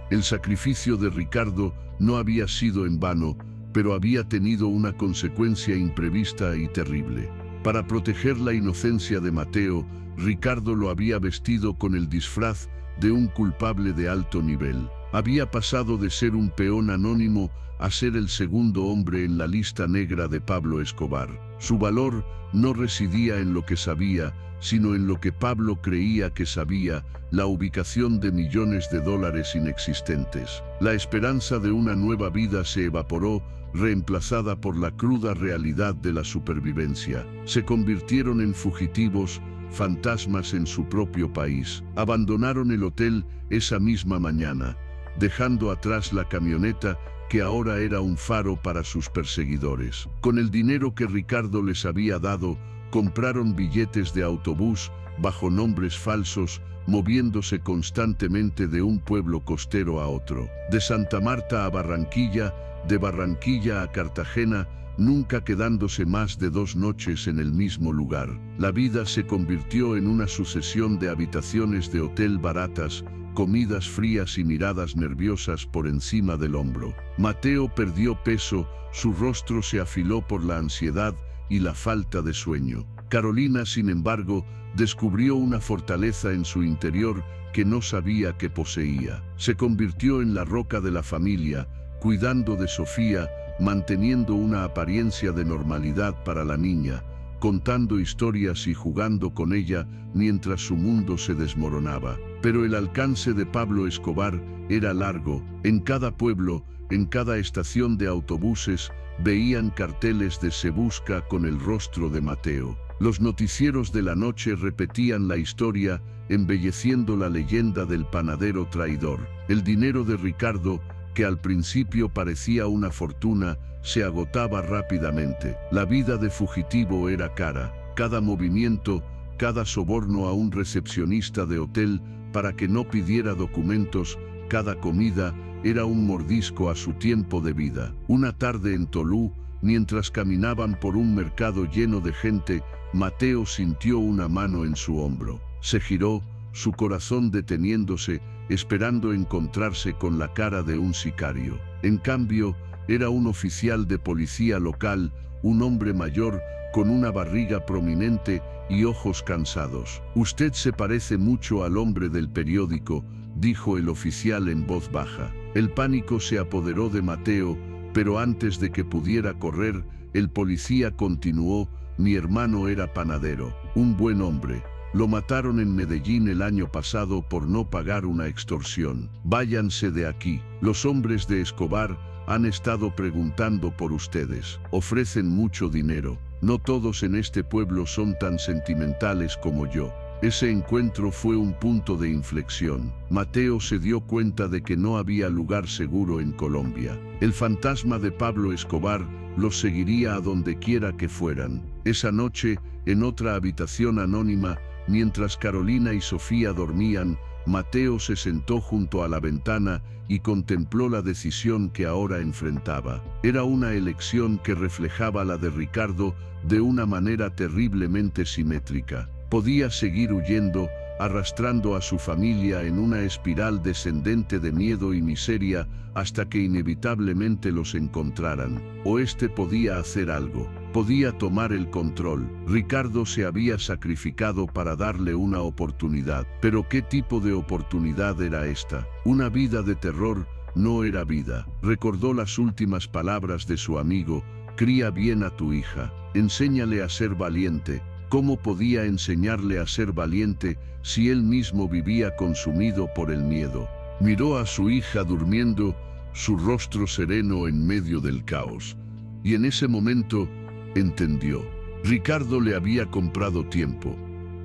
El sacrificio de Ricardo no había sido en vano, pero había tenido una consecuencia imprevista y terrible. Para proteger la inocencia de Mateo, Ricardo lo había vestido con el disfraz de un culpable de alto nivel. Había pasado de ser un peón anónimo a ser el segundo hombre en la lista negra de Pablo Escobar. Su valor no residía en lo que sabía, sino en lo que Pablo creía que sabía, la ubicación de millones de dólares inexistentes. La esperanza de una nueva vida se evaporó, reemplazada por la cruda realidad de la supervivencia. Se convirtieron en fugitivos, fantasmas en su propio país. Abandonaron el hotel esa misma mañana, dejando atrás la camioneta que ahora era un faro para sus perseguidores. Con el dinero que Ricardo les había dado, compraron billetes de autobús bajo nombres falsos, moviéndose constantemente de un pueblo costero a otro. De Santa Marta a Barranquilla, de Barranquilla a Cartagena, nunca quedándose más de 2 noches en el mismo lugar. La vida se convirtió en una sucesión de habitaciones de hotel baratas, comidas frías y miradas nerviosas por encima del hombro. Mateo perdió peso, su rostro se afiló por la ansiedad y la falta de sueño. Carolina, sin embargo, descubrió una fortaleza en su interior que no sabía que poseía. Se convirtió en la roca de la familia, cuidando de Sofía, manteniendo una apariencia de normalidad para la niña, contando historias y jugando con ella mientras su mundo se desmoronaba. Pero el alcance de Pablo Escobar era largo. En cada pueblo, en cada estación de autobuses, veían carteles de "Se busca" con el rostro de Mateo. Los noticieros de la noche repetían la historia, embelleciendo la leyenda del panadero traidor. El dinero de Ricardo, que al principio parecía una fortuna, se agotaba rápidamente. La vida de fugitivo era cara. Cada movimiento, cada soborno a un recepcionista de hotel para que no pidiera documentos, cada comida, era un mordisco a su tiempo de vida. Una tarde en Tolú, mientras caminaban por un mercado lleno de gente, Mateo sintió una mano en su hombro. Se giró, su corazón deteniéndose, esperando encontrarse con la cara de un sicario. En cambio, era un oficial de policía local, un hombre mayor, con una barriga prominente y ojos cansados. «Usted se parece mucho al hombre del periódico», dijo el oficial en voz baja. El pánico se apoderó de Mateo, pero antes de que pudiera correr, el policía continuó: «Mi hermano era panadero, un buen hombre. Lo mataron en Medellín el año pasado por no pagar una extorsión. Váyanse de aquí. Los hombres de Escobar han estado preguntando por ustedes. Ofrecen mucho dinero. No todos en este pueblo son tan sentimentales como yo». Ese encuentro fue un punto de inflexión. Mateo se dio cuenta de que no había lugar seguro en Colombia. El fantasma de Pablo Escobar los seguiría a donde quiera que fueran. Esa noche, en otra habitación anónima, mientras Carolina y Sofía dormían, Mateo se sentó junto a la ventana y contempló la decisión que ahora enfrentaba. Era una elección que reflejaba la de Ricardo de una manera terriblemente simétrica. Podía seguir huyendo, arrastrando a su familia en una espiral descendente de miedo y miseria hasta que inevitablemente los encontraran. O podía hacer algo. Podía tomar el control. Ricardo se había sacrificado para darle una oportunidad. Pero ¿qué tipo de oportunidad era esta? Una vida de terror no era vida. Recordó las últimas palabras de su amigo: «Cría bien a tu hija. Enséñale a ser valiente». ¿Cómo podía enseñarle a ser valiente si él mismo vivía consumido por el miedo? Miró a su hija durmiendo, su rostro sereno en medio del caos. Y en ese momento entendió. Ricardo le había comprado tiempo,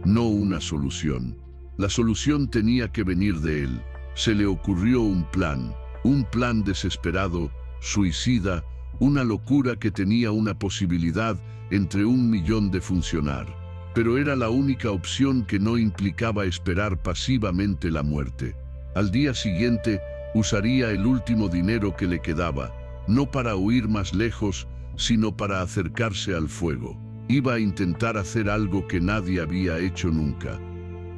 no una solución. La solución tenía que venir de él. Se le ocurrió un plan desesperado, suicida, una locura que tenía una posibilidad entre 1.000.000 de funcionar. Pero era la única opción que no implicaba esperar pasivamente la muerte. Al día siguiente, usaría el último dinero que le quedaba, no para huir más lejos, sino para acercarse al fuego. Iba a intentar hacer algo que nadie había hecho nunca.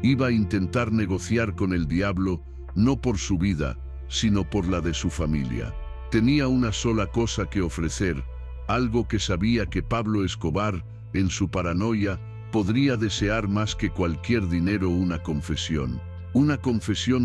Iba a intentar negociar con el diablo, no por su vida, sino por la de su familia. Tenía una sola cosa que ofrecer, algo que sabía que Pablo Escobar en su paranoia, podría desear más que cualquier dinero una confesión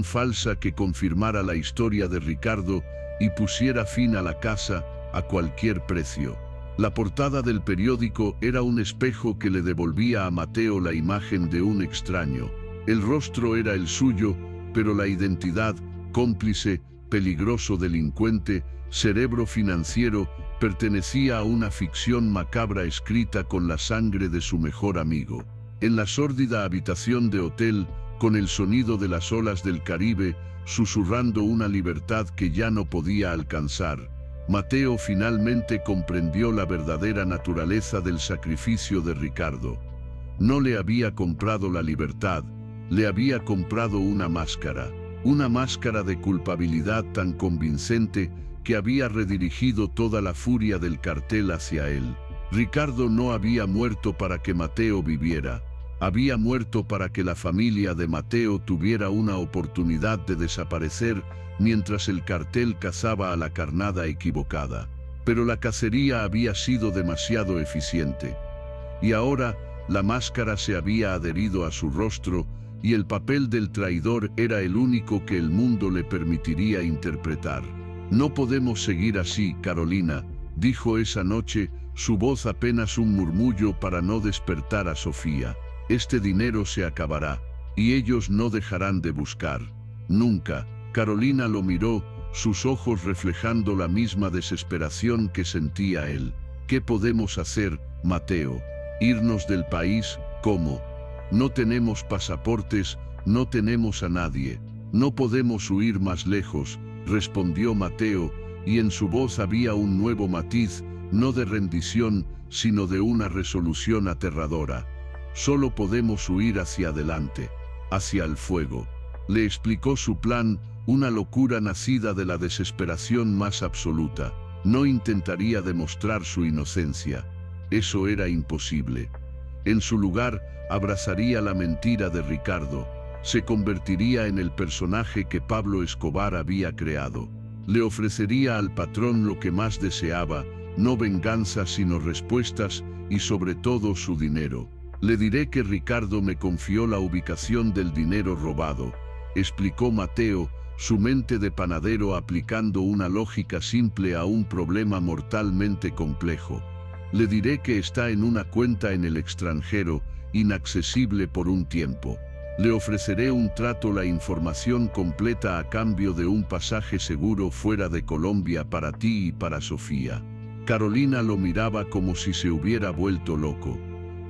falsa que confirmara la historia de Ricardo y pusiera fin a la casa a cualquier precio. La portada del periódico era un espejo que le devolvía a Mateo la imagen de un extraño. El rostro era el suyo, pero la identidad, cómplice, peligroso delincuente, cerebro financiero, pertenecía a una ficción macabra escrita con la sangre de su mejor amigo. En la sórdida habitación de hotel, con el sonido de las olas del Caribe, susurrando una libertad que ya no podía alcanzar, Mateo finalmente comprendió la verdadera naturaleza del sacrificio de Ricardo. No le había comprado la libertad, le había comprado una máscara de culpabilidad tan convincente que había redirigido toda la furia del cartel hacia él. Ricardo no había muerto para que Mateo viviera, había muerto para que la familia de Mateo tuviera una oportunidad de desaparecer mientras el cartel cazaba a la carnada equivocada. Pero la cacería había sido demasiado eficiente. Y ahora la máscara se había adherido a su rostro y el papel del traidor era el único que el mundo le permitiría interpretar. «No podemos seguir así, Carolina», dijo esa noche, su voz apenas un murmullo para no despertar a Sofía. «Este dinero se acabará, y ellos no dejarán de buscar. Nunca». Carolina lo miró, sus ojos reflejando la misma desesperación que sentía él. «¿Qué podemos hacer, Mateo? ¿Irnos del país? ¿Cómo? No tenemos pasaportes, no tenemos a nadie. No podemos huir más lejos», respondió Mateo, y en su voz había un nuevo matiz, no de rendición, sino de una resolución aterradora. «Solo podemos huir hacia adelante, hacia el fuego». Le explicó su plan, una locura nacida de la desesperación más absoluta. No intentaría demostrar su inocencia. Eso era imposible. En su lugar, abrazaría la mentira de Ricardo. Se convertiría en el personaje que Pablo Escobar había creado. Le ofrecería al patrón lo que más deseaba, no venganza sino respuestas y sobre todo su dinero. «Le diré que Ricardo me confió la ubicación del dinero robado», explicó Mateo, su mente de panadero aplicando una lógica simple a un problema mortalmente complejo. «Le diré que está en una cuenta en el extranjero, inaccesible por un tiempo. Le ofreceré un trato, la información completa a cambio de un pasaje seguro fuera de Colombia para ti y para Sofía». Carolina lo miraba como si se hubiera vuelto loco.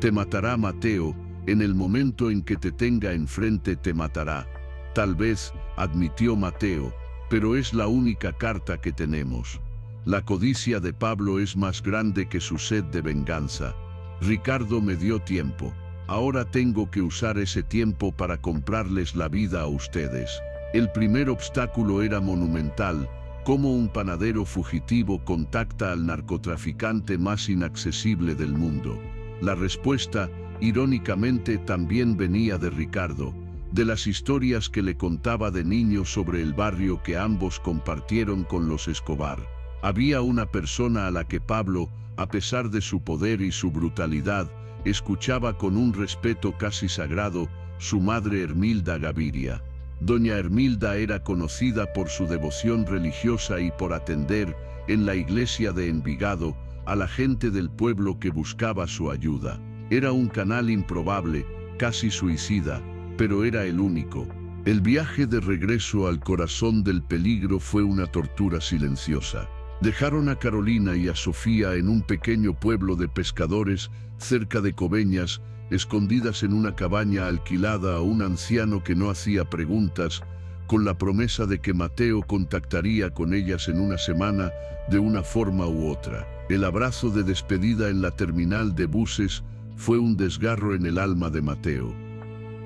«Te matará, Mateo, en el momento en que te tenga enfrente te matará». «Tal vez», admitió Mateo, «pero es la única carta que tenemos. La codicia de Pablo es más grande que su sed de venganza. Ricardo me dio tiempo. Ahora tengo que usar ese tiempo para comprarles la vida a ustedes». El primer obstáculo era monumental. ¿Cómo un panadero fugitivo contacta al narcotraficante más inaccesible del mundo? La respuesta, irónicamente, también venía de Ricardo, de las historias que le contaba de niño sobre el barrio que ambos compartieron con los Escobar. Había una persona a la que Pablo, a pesar de su poder y su brutalidad, escuchaba con un respeto casi sagrado: su madre Hermilda Gaviria. Doña Hermilda era conocida por su devoción religiosa y por atender, en la iglesia de Envigado, a la gente del pueblo que buscaba su ayuda. Era un canal improbable, casi suicida, pero era el único. El viaje de regreso al corazón del peligro fue una tortura silenciosa. Dejaron a Carolina y a Sofía en un pequeño pueblo de pescadores cerca de Coveñas, escondidas en una cabaña alquilada a un anciano que no hacía preguntas, con la promesa de que Mateo contactaría con ellas en una semana, de una forma u otra. El abrazo de despedida en la terminal de buses fue un desgarro en el alma de Mateo.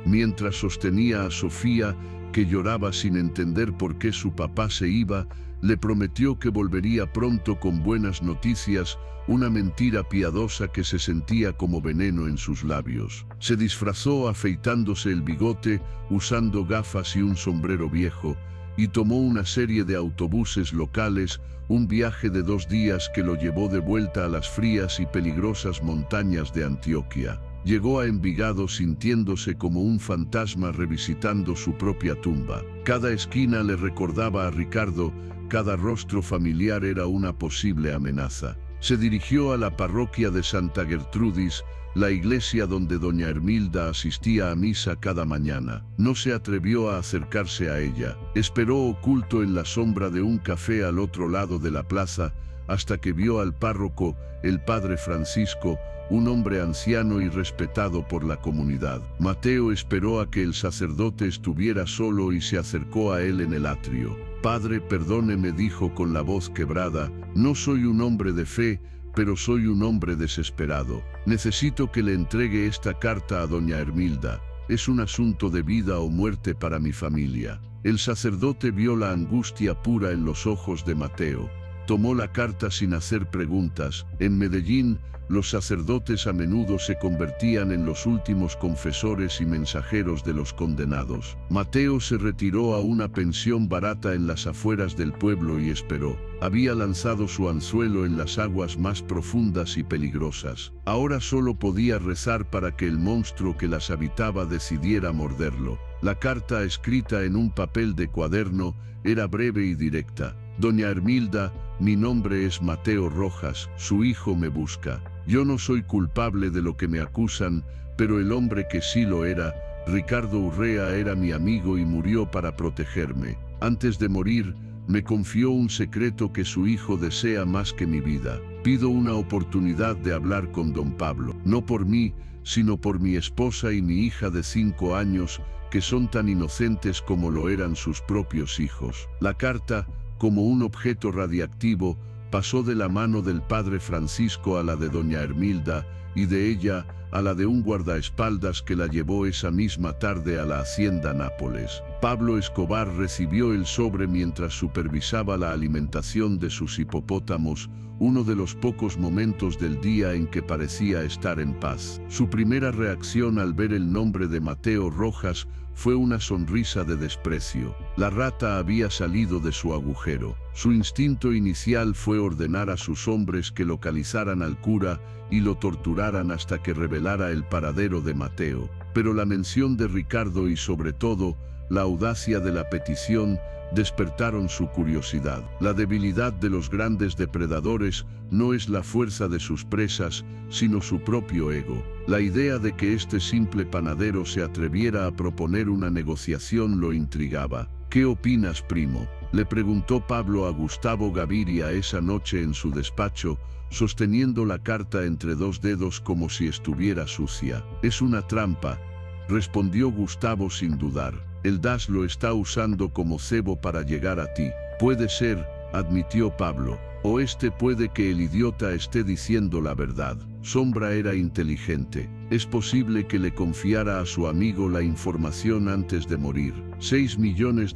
Mientras sostenía a Sofía, que lloraba sin entender por qué su papá se iba, le prometió que volvería pronto con buenas noticias, una mentira piadosa que se sentía como veneno en sus labios. Se disfrazó afeitándose el bigote, usando gafas y un sombrero viejo, y tomó una serie de autobuses locales, un viaje de 2 días que lo llevó de vuelta a las frías y peligrosas montañas de Antioquia. Llegó a Envigado sintiéndose como un fantasma revisitando su propia tumba. Cada esquina le recordaba a Ricardo, cada rostro familiar era una posible amenaza. Se dirigió a la parroquia de Santa Gertrudis, la iglesia donde doña Hermilda asistía a misa cada mañana. No se atrevió a acercarse a ella. Esperó oculto en la sombra de un café al otro lado de la plaza, hasta que vio al párroco, el padre Francisco, un hombre anciano y respetado por la comunidad. Mateo esperó a que el sacerdote estuviera solo y se acercó a él en el atrio. «Padre, perdóneme», dijo con la voz quebrada, «no soy un hombre de fe, pero soy un hombre desesperado. Necesito que le entregue esta carta a doña Hermilda. Es un asunto de vida o muerte para mi familia». El sacerdote vio la angustia pura en los ojos de Mateo. Tomó la carta sin hacer preguntas. En Medellín, los sacerdotes a menudo se convertían en los últimos confesores y mensajeros de los condenados. Mateo se retiró a una pensión barata en las afueras del pueblo y esperó. Había lanzado su anzuelo en las aguas más profundas y peligrosas. Ahora solo podía rezar para que el monstruo que las habitaba decidiera morderlo. La carta, escrita en un papel de cuaderno, era breve y directa. «Doña Hermilda, mi nombre es Mateo Rojas, su hijo me busca. Yo no soy culpable de lo que me acusan, pero el hombre que sí lo era, Ricardo Urrea, era mi amigo y murió para protegerme. Antes de morir, me confió un secreto que su hijo desea más que mi vida. Pido una oportunidad de hablar con don Pablo, no por mí, sino por mi esposa y mi hija de 5 años, que son tan inocentes como lo eran sus propios hijos». La carta, como un objeto radiactivo, pasó de la mano del padre Francisco a la de doña Hermilda, y de ella a la de un guardaespaldas que la llevó esa misma tarde a la hacienda Nápoles. Pablo Escobar recibió el sobre mientras supervisaba la alimentación de sus hipopótamos, uno de los pocos momentos del día en que parecía estar en paz. Su primera reacción al ver el nombre de Mateo Rojas fue una sonrisa de desprecio. La rata había salido de su agujero. Su instinto inicial fue ordenar a sus hombres que localizaran al cura y lo torturaran hasta que revelara el paradero de Mateo. Pero la mención de Ricardo y sobre todo, la audacia de la petición despertaron su curiosidad. La debilidad de los grandes depredadores no es la fuerza de sus presas, sino su propio ego. La idea de que este simple panadero se atreviera a proponer una negociación lo intrigaba. «¿Qué opinas, primo?», le preguntó Pablo a Gustavo Gaviria esa noche en su despacho, sosteniendo la carta entre 2 dedos como si estuviera sucia. «Es una trampa», respondió Gustavo sin dudar. «El DAS lo está usando como cebo para llegar a ti». «Puede ser», admitió Pablo. «O puede que el idiota esté diciendo la verdad». Sombra era inteligente. Es posible que le confiara a su amigo la información antes de morir. $6 millones,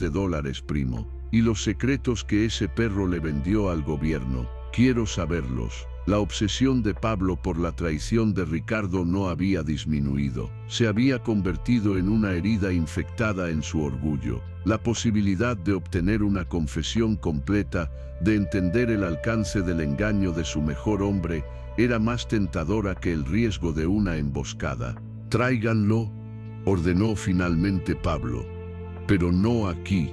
primo. Y los secretos que ese perro le vendió al gobierno. Quiero saberlos. La obsesión de Pablo por la traición de Ricardo no había disminuido. Se había convertido en una herida infectada en su orgullo. La posibilidad de obtener una confesión completa, de entender el alcance del engaño de su mejor hombre, era más tentadora que el riesgo de una emboscada. «Tráiganlo», ordenó finalmente Pablo. «Pero no aquí.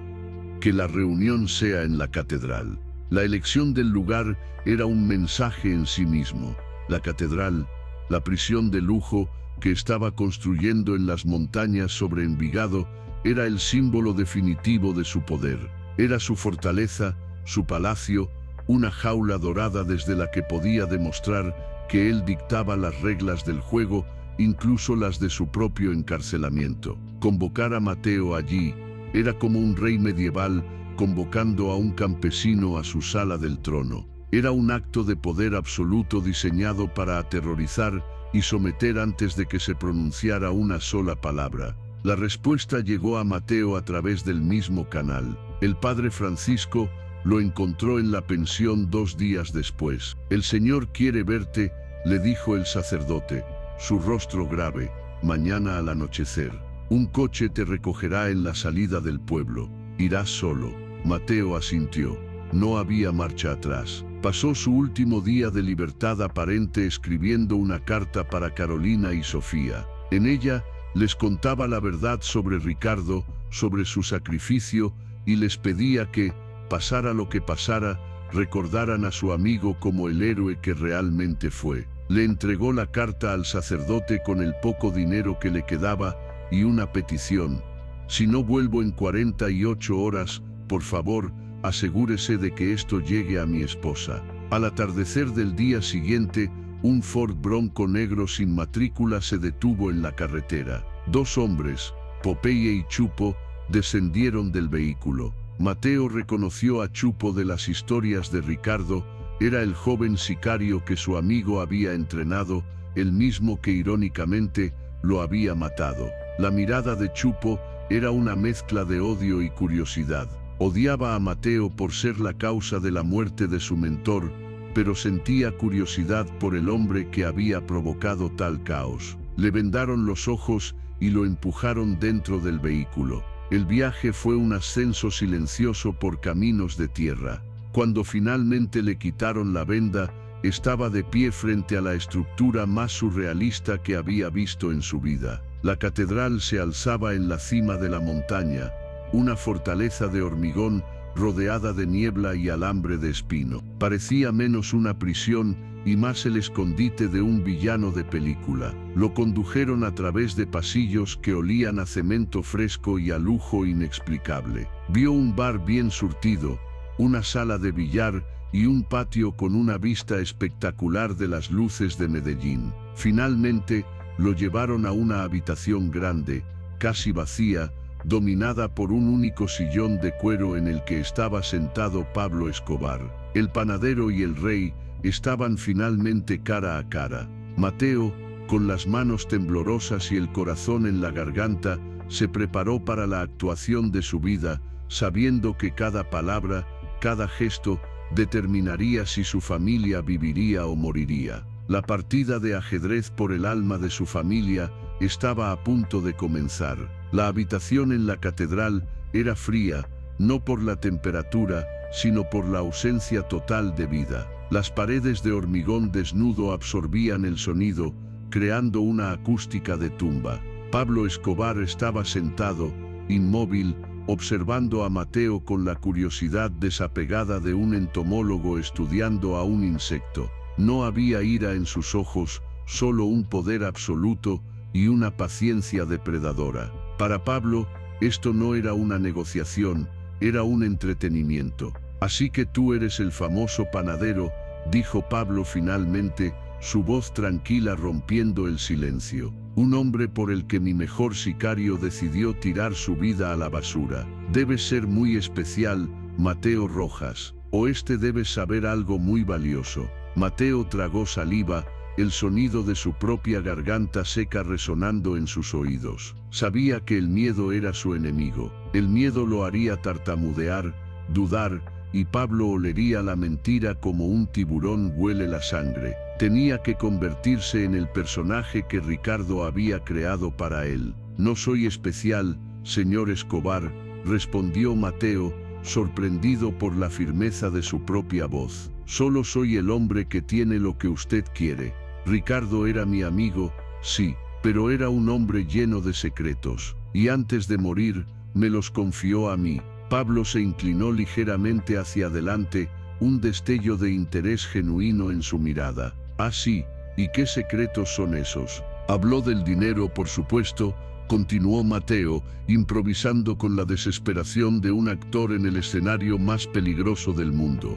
Que la reunión sea en la catedral». La elección del lugar era un mensaje en sí mismo. La catedral, la prisión de lujo que estaba construyendo en las montañas sobre Envigado, era el símbolo definitivo de su poder. Era su fortaleza, su palacio, una jaula dorada desde la que podía demostrar que él dictaba las reglas del juego, incluso las de su propio encarcelamiento. Convocar a Mateo allí era como un rey medieval convocando a un campesino a su sala del trono. Era un acto de poder absoluto diseñado para aterrorizar y someter antes de que se pronunciara una sola palabra. La respuesta llegó a Mateo a través del mismo canal. El padre Francisco lo encontró en la pensión 2 días después. «El Señor quiere verte», le dijo el sacerdote, su rostro grave. «Mañana al anochecer. Un coche te recogerá en la salida del pueblo». irás solo. Mateo asintió. No había marcha atrás. Pasó su último día de libertad aparente escribiendo una carta para Carolina y Sofía. En ella les contaba la verdad sobre Ricardo, sobre su sacrificio, y les pedía que, pasara lo que pasara, recordaran a su amigo como el héroe que realmente fue. Le entregó la carta al sacerdote con el poco dinero que le quedaba y una petición. Si no vuelvo en 48 horas, por favor, asegúrese de que esto llegue a mi esposa. Al atardecer del día siguiente, un Ford Bronco negro sin matrícula se detuvo en la carretera. Dos hombres, Popeye y Chupo, descendieron del vehículo. Mateo reconoció a Chupo de las historias de Ricardo. Era el joven sicario que su amigo había entrenado, el mismo que irónicamente lo había matado. La mirada de Chupo era una mezcla de odio y curiosidad. Odiaba a Mateo por ser la causa de la muerte de su mentor, pero sentía curiosidad por el hombre que había provocado tal caos. Le vendaron los ojos y lo empujaron dentro del vehículo. El viaje fue un ascenso silencioso por caminos de tierra. Cuando finalmente le quitaron la venda, estaba de pie frente a la estructura más surrealista que había visto en su vida. La catedral se alzaba en la cima de la montaña, una fortaleza de hormigón rodeada de niebla y alambre de espino. Parecía menos una prisión y más el escondite de un villano de película. Lo condujeron a través de pasillos que olían a cemento fresco y a lujo inexplicable. Vio un bar bien surtido, una sala de billar y un patio con una vista espectacular de las luces de Medellín. Finalmente, lo llevaron a una habitación grande, casi vacía, dominada por un único sillón de cuero en el que estaba sentado Pablo Escobar. El panadero y el rey estaban finalmente cara a cara. Mateo, con las manos temblorosas y el corazón en la garganta, se preparó para la actuación de su vida, sabiendo que cada palabra, cada gesto, determinaría si su familia viviría o moriría. La partida de ajedrez por el alma de su familia estaba a punto de comenzar. La habitación en la catedral era fría, no por la temperatura, sino por la ausencia total de vida. Las paredes de hormigón desnudo absorbían el sonido, creando una acústica de tumba. Pablo Escobar estaba sentado, inmóvil, observando a Mateo con la curiosidad desapegada de un entomólogo estudiando a un insecto. No había ira en sus ojos, solo un poder absoluto y una paciencia depredadora. Para Pablo, esto no era una negociación, era un entretenimiento. Así que tú eres el famoso panadero, dijo Pablo finalmente, su voz tranquila rompiendo el silencio. Un hombre por el que mi mejor sicario decidió tirar su vida a la basura. Debes ser muy especial, Mateo Rojas, o debes saber algo muy valioso. Mateo tragó saliva, el sonido de su propia garganta seca resonando en sus oídos. Sabía que el miedo era su enemigo. El miedo lo haría tartamudear, dudar, y Pablo olería la mentira como un tiburón huele la sangre. Tenía que convertirse en el personaje que Ricardo había creado para él. No soy especial, señor Escobar, respondió Mateo, sorprendido por la firmeza de su propia voz. Solo soy el hombre que tiene lo que usted quiere. Ricardo era mi amigo, sí, pero era un hombre lleno de secretos, y antes de morir, me los confió a mí. Pablo se inclinó ligeramente hacia adelante, un destello de interés genuino en su mirada. Ah, sí, ¿y qué secretos son esos? Habló del dinero, por supuesto, continuó Mateo, improvisando con la desesperación de un actor en el escenario más peligroso del mundo.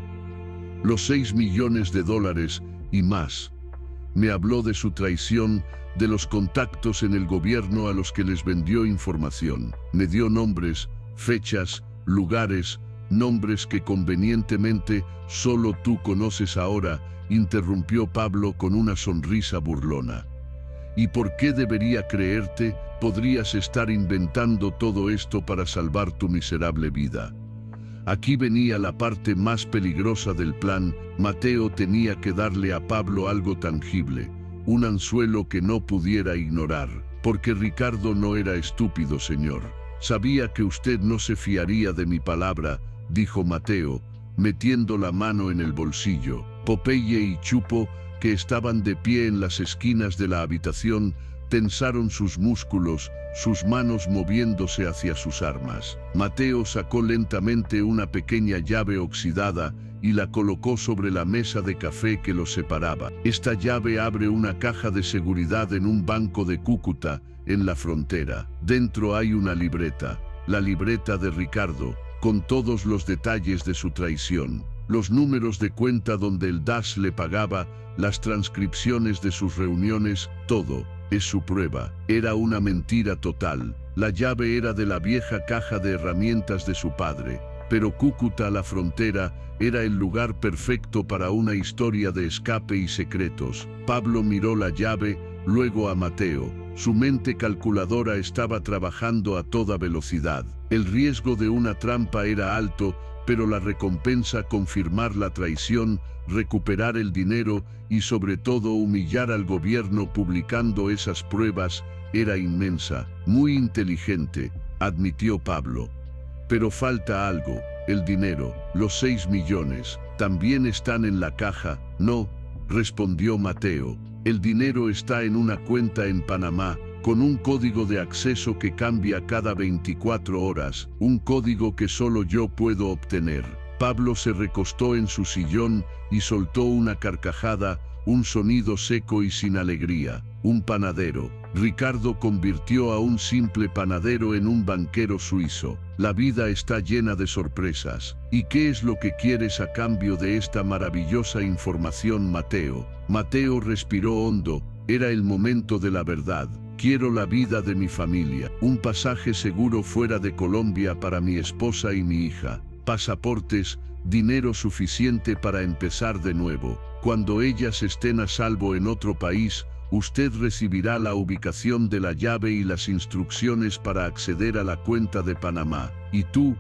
Los 6 millones de dólares y más. Me habló de su traición, de los contactos en el gobierno a los que les vendió información. Me dio nombres, fechas, lugares, nombres que convenientemente solo tú conoces ahora, interrumpió Pablo con una sonrisa burlona. ¿Y por qué debería creerte? Podrías estar inventando todo esto para salvar tu miserable vida. Aquí venía la parte más peligrosa del plan. Mateo tenía que darle a Pablo algo tangible, un anzuelo que no pudiera ignorar, porque Ricardo no era estúpido, señor. Sabía que usted no se fiaría de mi palabra, dijo Mateo, metiendo la mano en el bolsillo. Popeye y Chupo, que estaban de pie en las esquinas de la habitación, tensaron sus músculos, sus manos moviéndose hacia sus armas. Mateo sacó lentamente una pequeña llave oxidada y la colocó sobre la mesa de café que los separaba. Esta llave abre una caja de seguridad en un banco de Cúcuta, en la frontera. Dentro hay una libreta, la libreta de Ricardo, con todos los detalles de su traición. Los números de cuenta donde el DAS le pagaba, las transcripciones de sus reuniones, todo. Es su prueba. Era una mentira total. La llave era de la vieja caja de herramientas de su padre. Pero Cúcuta, la frontera, era el lugar perfecto para una historia de escape y secretos. Pablo miró la llave, luego a Mateo. Su mente calculadora estaba trabajando a toda velocidad. El riesgo de una trampa era alto, pero la recompensa, confirmar la traición, recuperar el dinero y sobre todo humillar al gobierno publicando esas pruebas, era inmensa. Muy inteligente, admitió Pablo. Pero falta algo, el dinero, los 6 millones, ¿también están en la caja? No, respondió Mateo. El dinero está en una cuenta en Panamá, con un código de acceso que cambia cada 24 horas, un código que solo yo puedo obtener. Pablo se recostó en su sillón y soltó una carcajada, un sonido seco y sin alegría. Un panadero. Ricardo convirtió a un simple panadero en un banquero suizo. La vida está llena de sorpresas. ¿Y qué es lo que quieres a cambio de esta maravillosa información, Mateo? Mateo respiró hondo. Era el momento de la verdad. Quiero la vida de mi familia. Un pasaje seguro fuera de Colombia para mi esposa y mi hija. Pasaportes, dinero suficiente para empezar de nuevo. Cuando ellas estén a salvo en otro país, usted recibirá la ubicación de la llave y las instrucciones para acceder a la cuenta de Panamá. ¿Y tú?,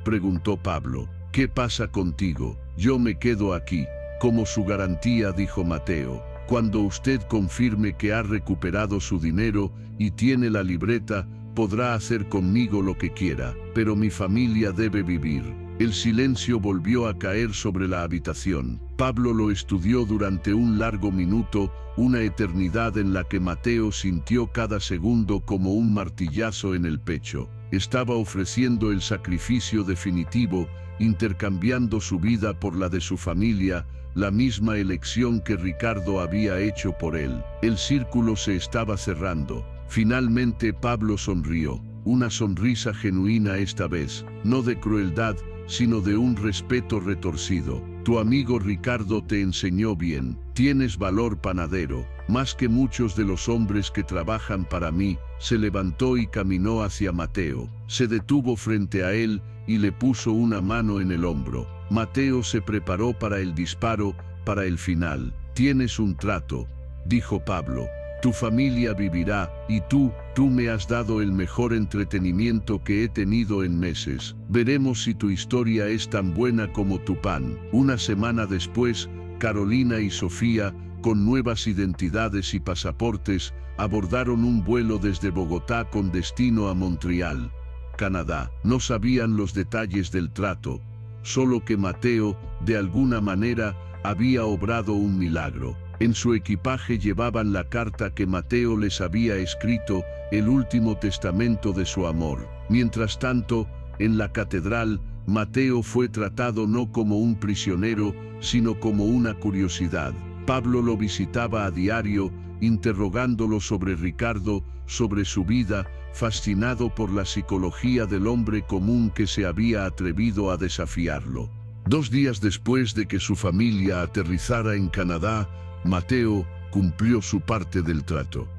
preguntó Pablo. ¿Qué pasa contigo? Yo me quedo aquí. Como su garantía, dijo Mateo. Cuando usted confirme que ha recuperado su dinero y tiene la libreta, podrá hacer conmigo lo que quiera, pero mi familia debe vivir. El silencio volvió a caer sobre la habitación. Pablo lo estudió durante un largo minuto, una eternidad en la que Mateo sintió cada segundo como un martillazo en el pecho. Estaba ofreciendo el sacrificio definitivo, intercambiando su vida por la de su familia, la misma elección que Ricardo había hecho por él. El círculo se estaba cerrando. Finalmente Pablo sonrió, una sonrisa genuina esta vez, no de crueldad, sino de un respeto retorcido. Tu amigo Ricardo te enseñó bien. Tienes valor, panadero, más que muchos de los hombres que trabajan para mí. Se levantó y caminó hacia Mateo. Se detuvo frente a él y le puso una mano en el hombro. Mateo se preparó para el disparo, para el final. Tienes un trato, dijo Pablo. Tu familia vivirá, y tú me has dado el mejor entretenimiento que he tenido en meses. Veremos si tu historia es tan buena como tu pan. Una semana después, Carolina y Sofía, con nuevas identidades y pasaportes, abordaron un vuelo desde Bogotá con destino a Montreal, Canadá. No sabían los detalles del trato, solo que Mateo, de alguna manera, había obrado un milagro. En su equipaje llevaban la carta que Mateo les había escrito, el último testamento de su amor. Mientras tanto, en la catedral, Mateo fue tratado no como un prisionero, sino como una curiosidad. Pablo lo visitaba a diario, interrogándolo sobre Ricardo, sobre su vida, fascinado por la psicología del hombre común que se había atrevido a desafiarlo. 2 días después de que su familia aterrizara en Canadá, Mateo cumplió su parte del trato.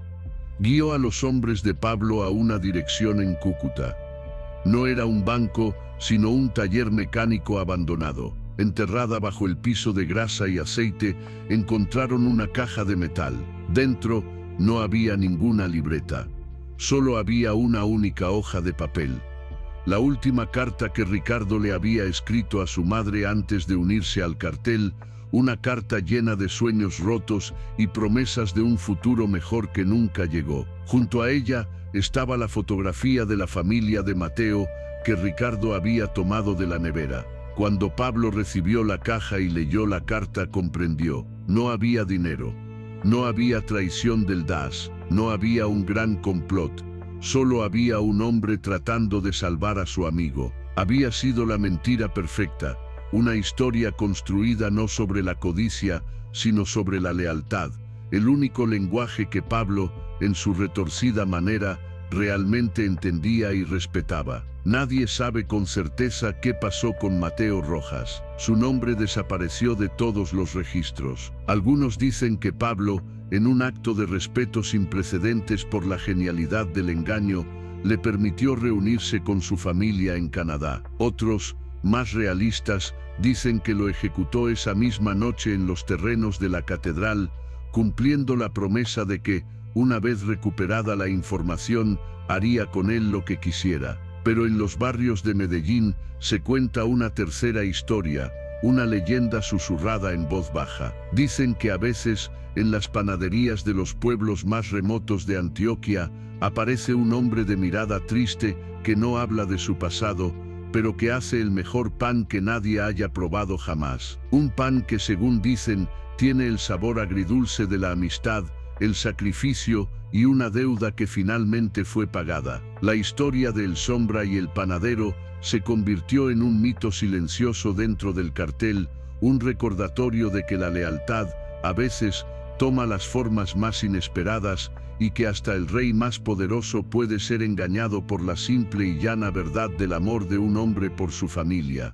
Guió a los hombres de Pablo a una dirección en Cúcuta. No era un banco, sino un taller mecánico abandonado. Enterrada bajo el piso de grasa y aceite, encontraron una caja de metal. Dentro no había ninguna libreta. Solo había una única hoja de papel. La última carta que Ricardo le había escrito a su madre antes de unirse al cartel, una carta llena de sueños rotos y promesas de un futuro mejor que nunca llegó. Junto a ella, estaba la fotografía de la familia de Mateo que Ricardo había tomado de la nevera. Cuando Pablo recibió la caja y leyó la carta, comprendió: no había dinero, no había traición del DAS, no había un gran complot, solo había un hombre tratando de salvar a su amigo. Había sido la mentira perfecta, una historia construida no sobre la codicia, sino sobre la lealtad, el único lenguaje que Pablo, en su retorcida manera, realmente entendía y respetaba. Nadie sabe con certeza qué pasó con Mateo Rojas. Su nombre desapareció de todos los registros. Algunos dicen que Pablo, en un acto de respeto sin precedentes por la genialidad del engaño, le permitió reunirse con su familia en Canadá. Otros, más realistas, dicen que lo ejecutó esa misma noche en los terrenos de la catedral, cumpliendo la promesa de que, una vez recuperada la información, haría con él lo que quisiera. Pero en los barrios de Medellín se cuenta una tercera historia, una leyenda susurrada en voz baja. Dicen que a veces, en las panaderías de los pueblos más remotos de Antioquia, aparece un hombre de mirada triste que no habla de su pasado, pero que hace el mejor pan que nadie haya probado jamás. Un pan que, según dicen, tiene el sabor agridulce de la amistad, el sacrificio y una deuda que finalmente fue pagada. La historia de El Sombra y el panadero se convirtió en un mito silencioso dentro del cartel, un recordatorio de que la lealtad, a veces, toma las formas más inesperadas y que hasta el rey más poderoso puede ser engañado por la simple y llana verdad del amor de un hombre por su familia.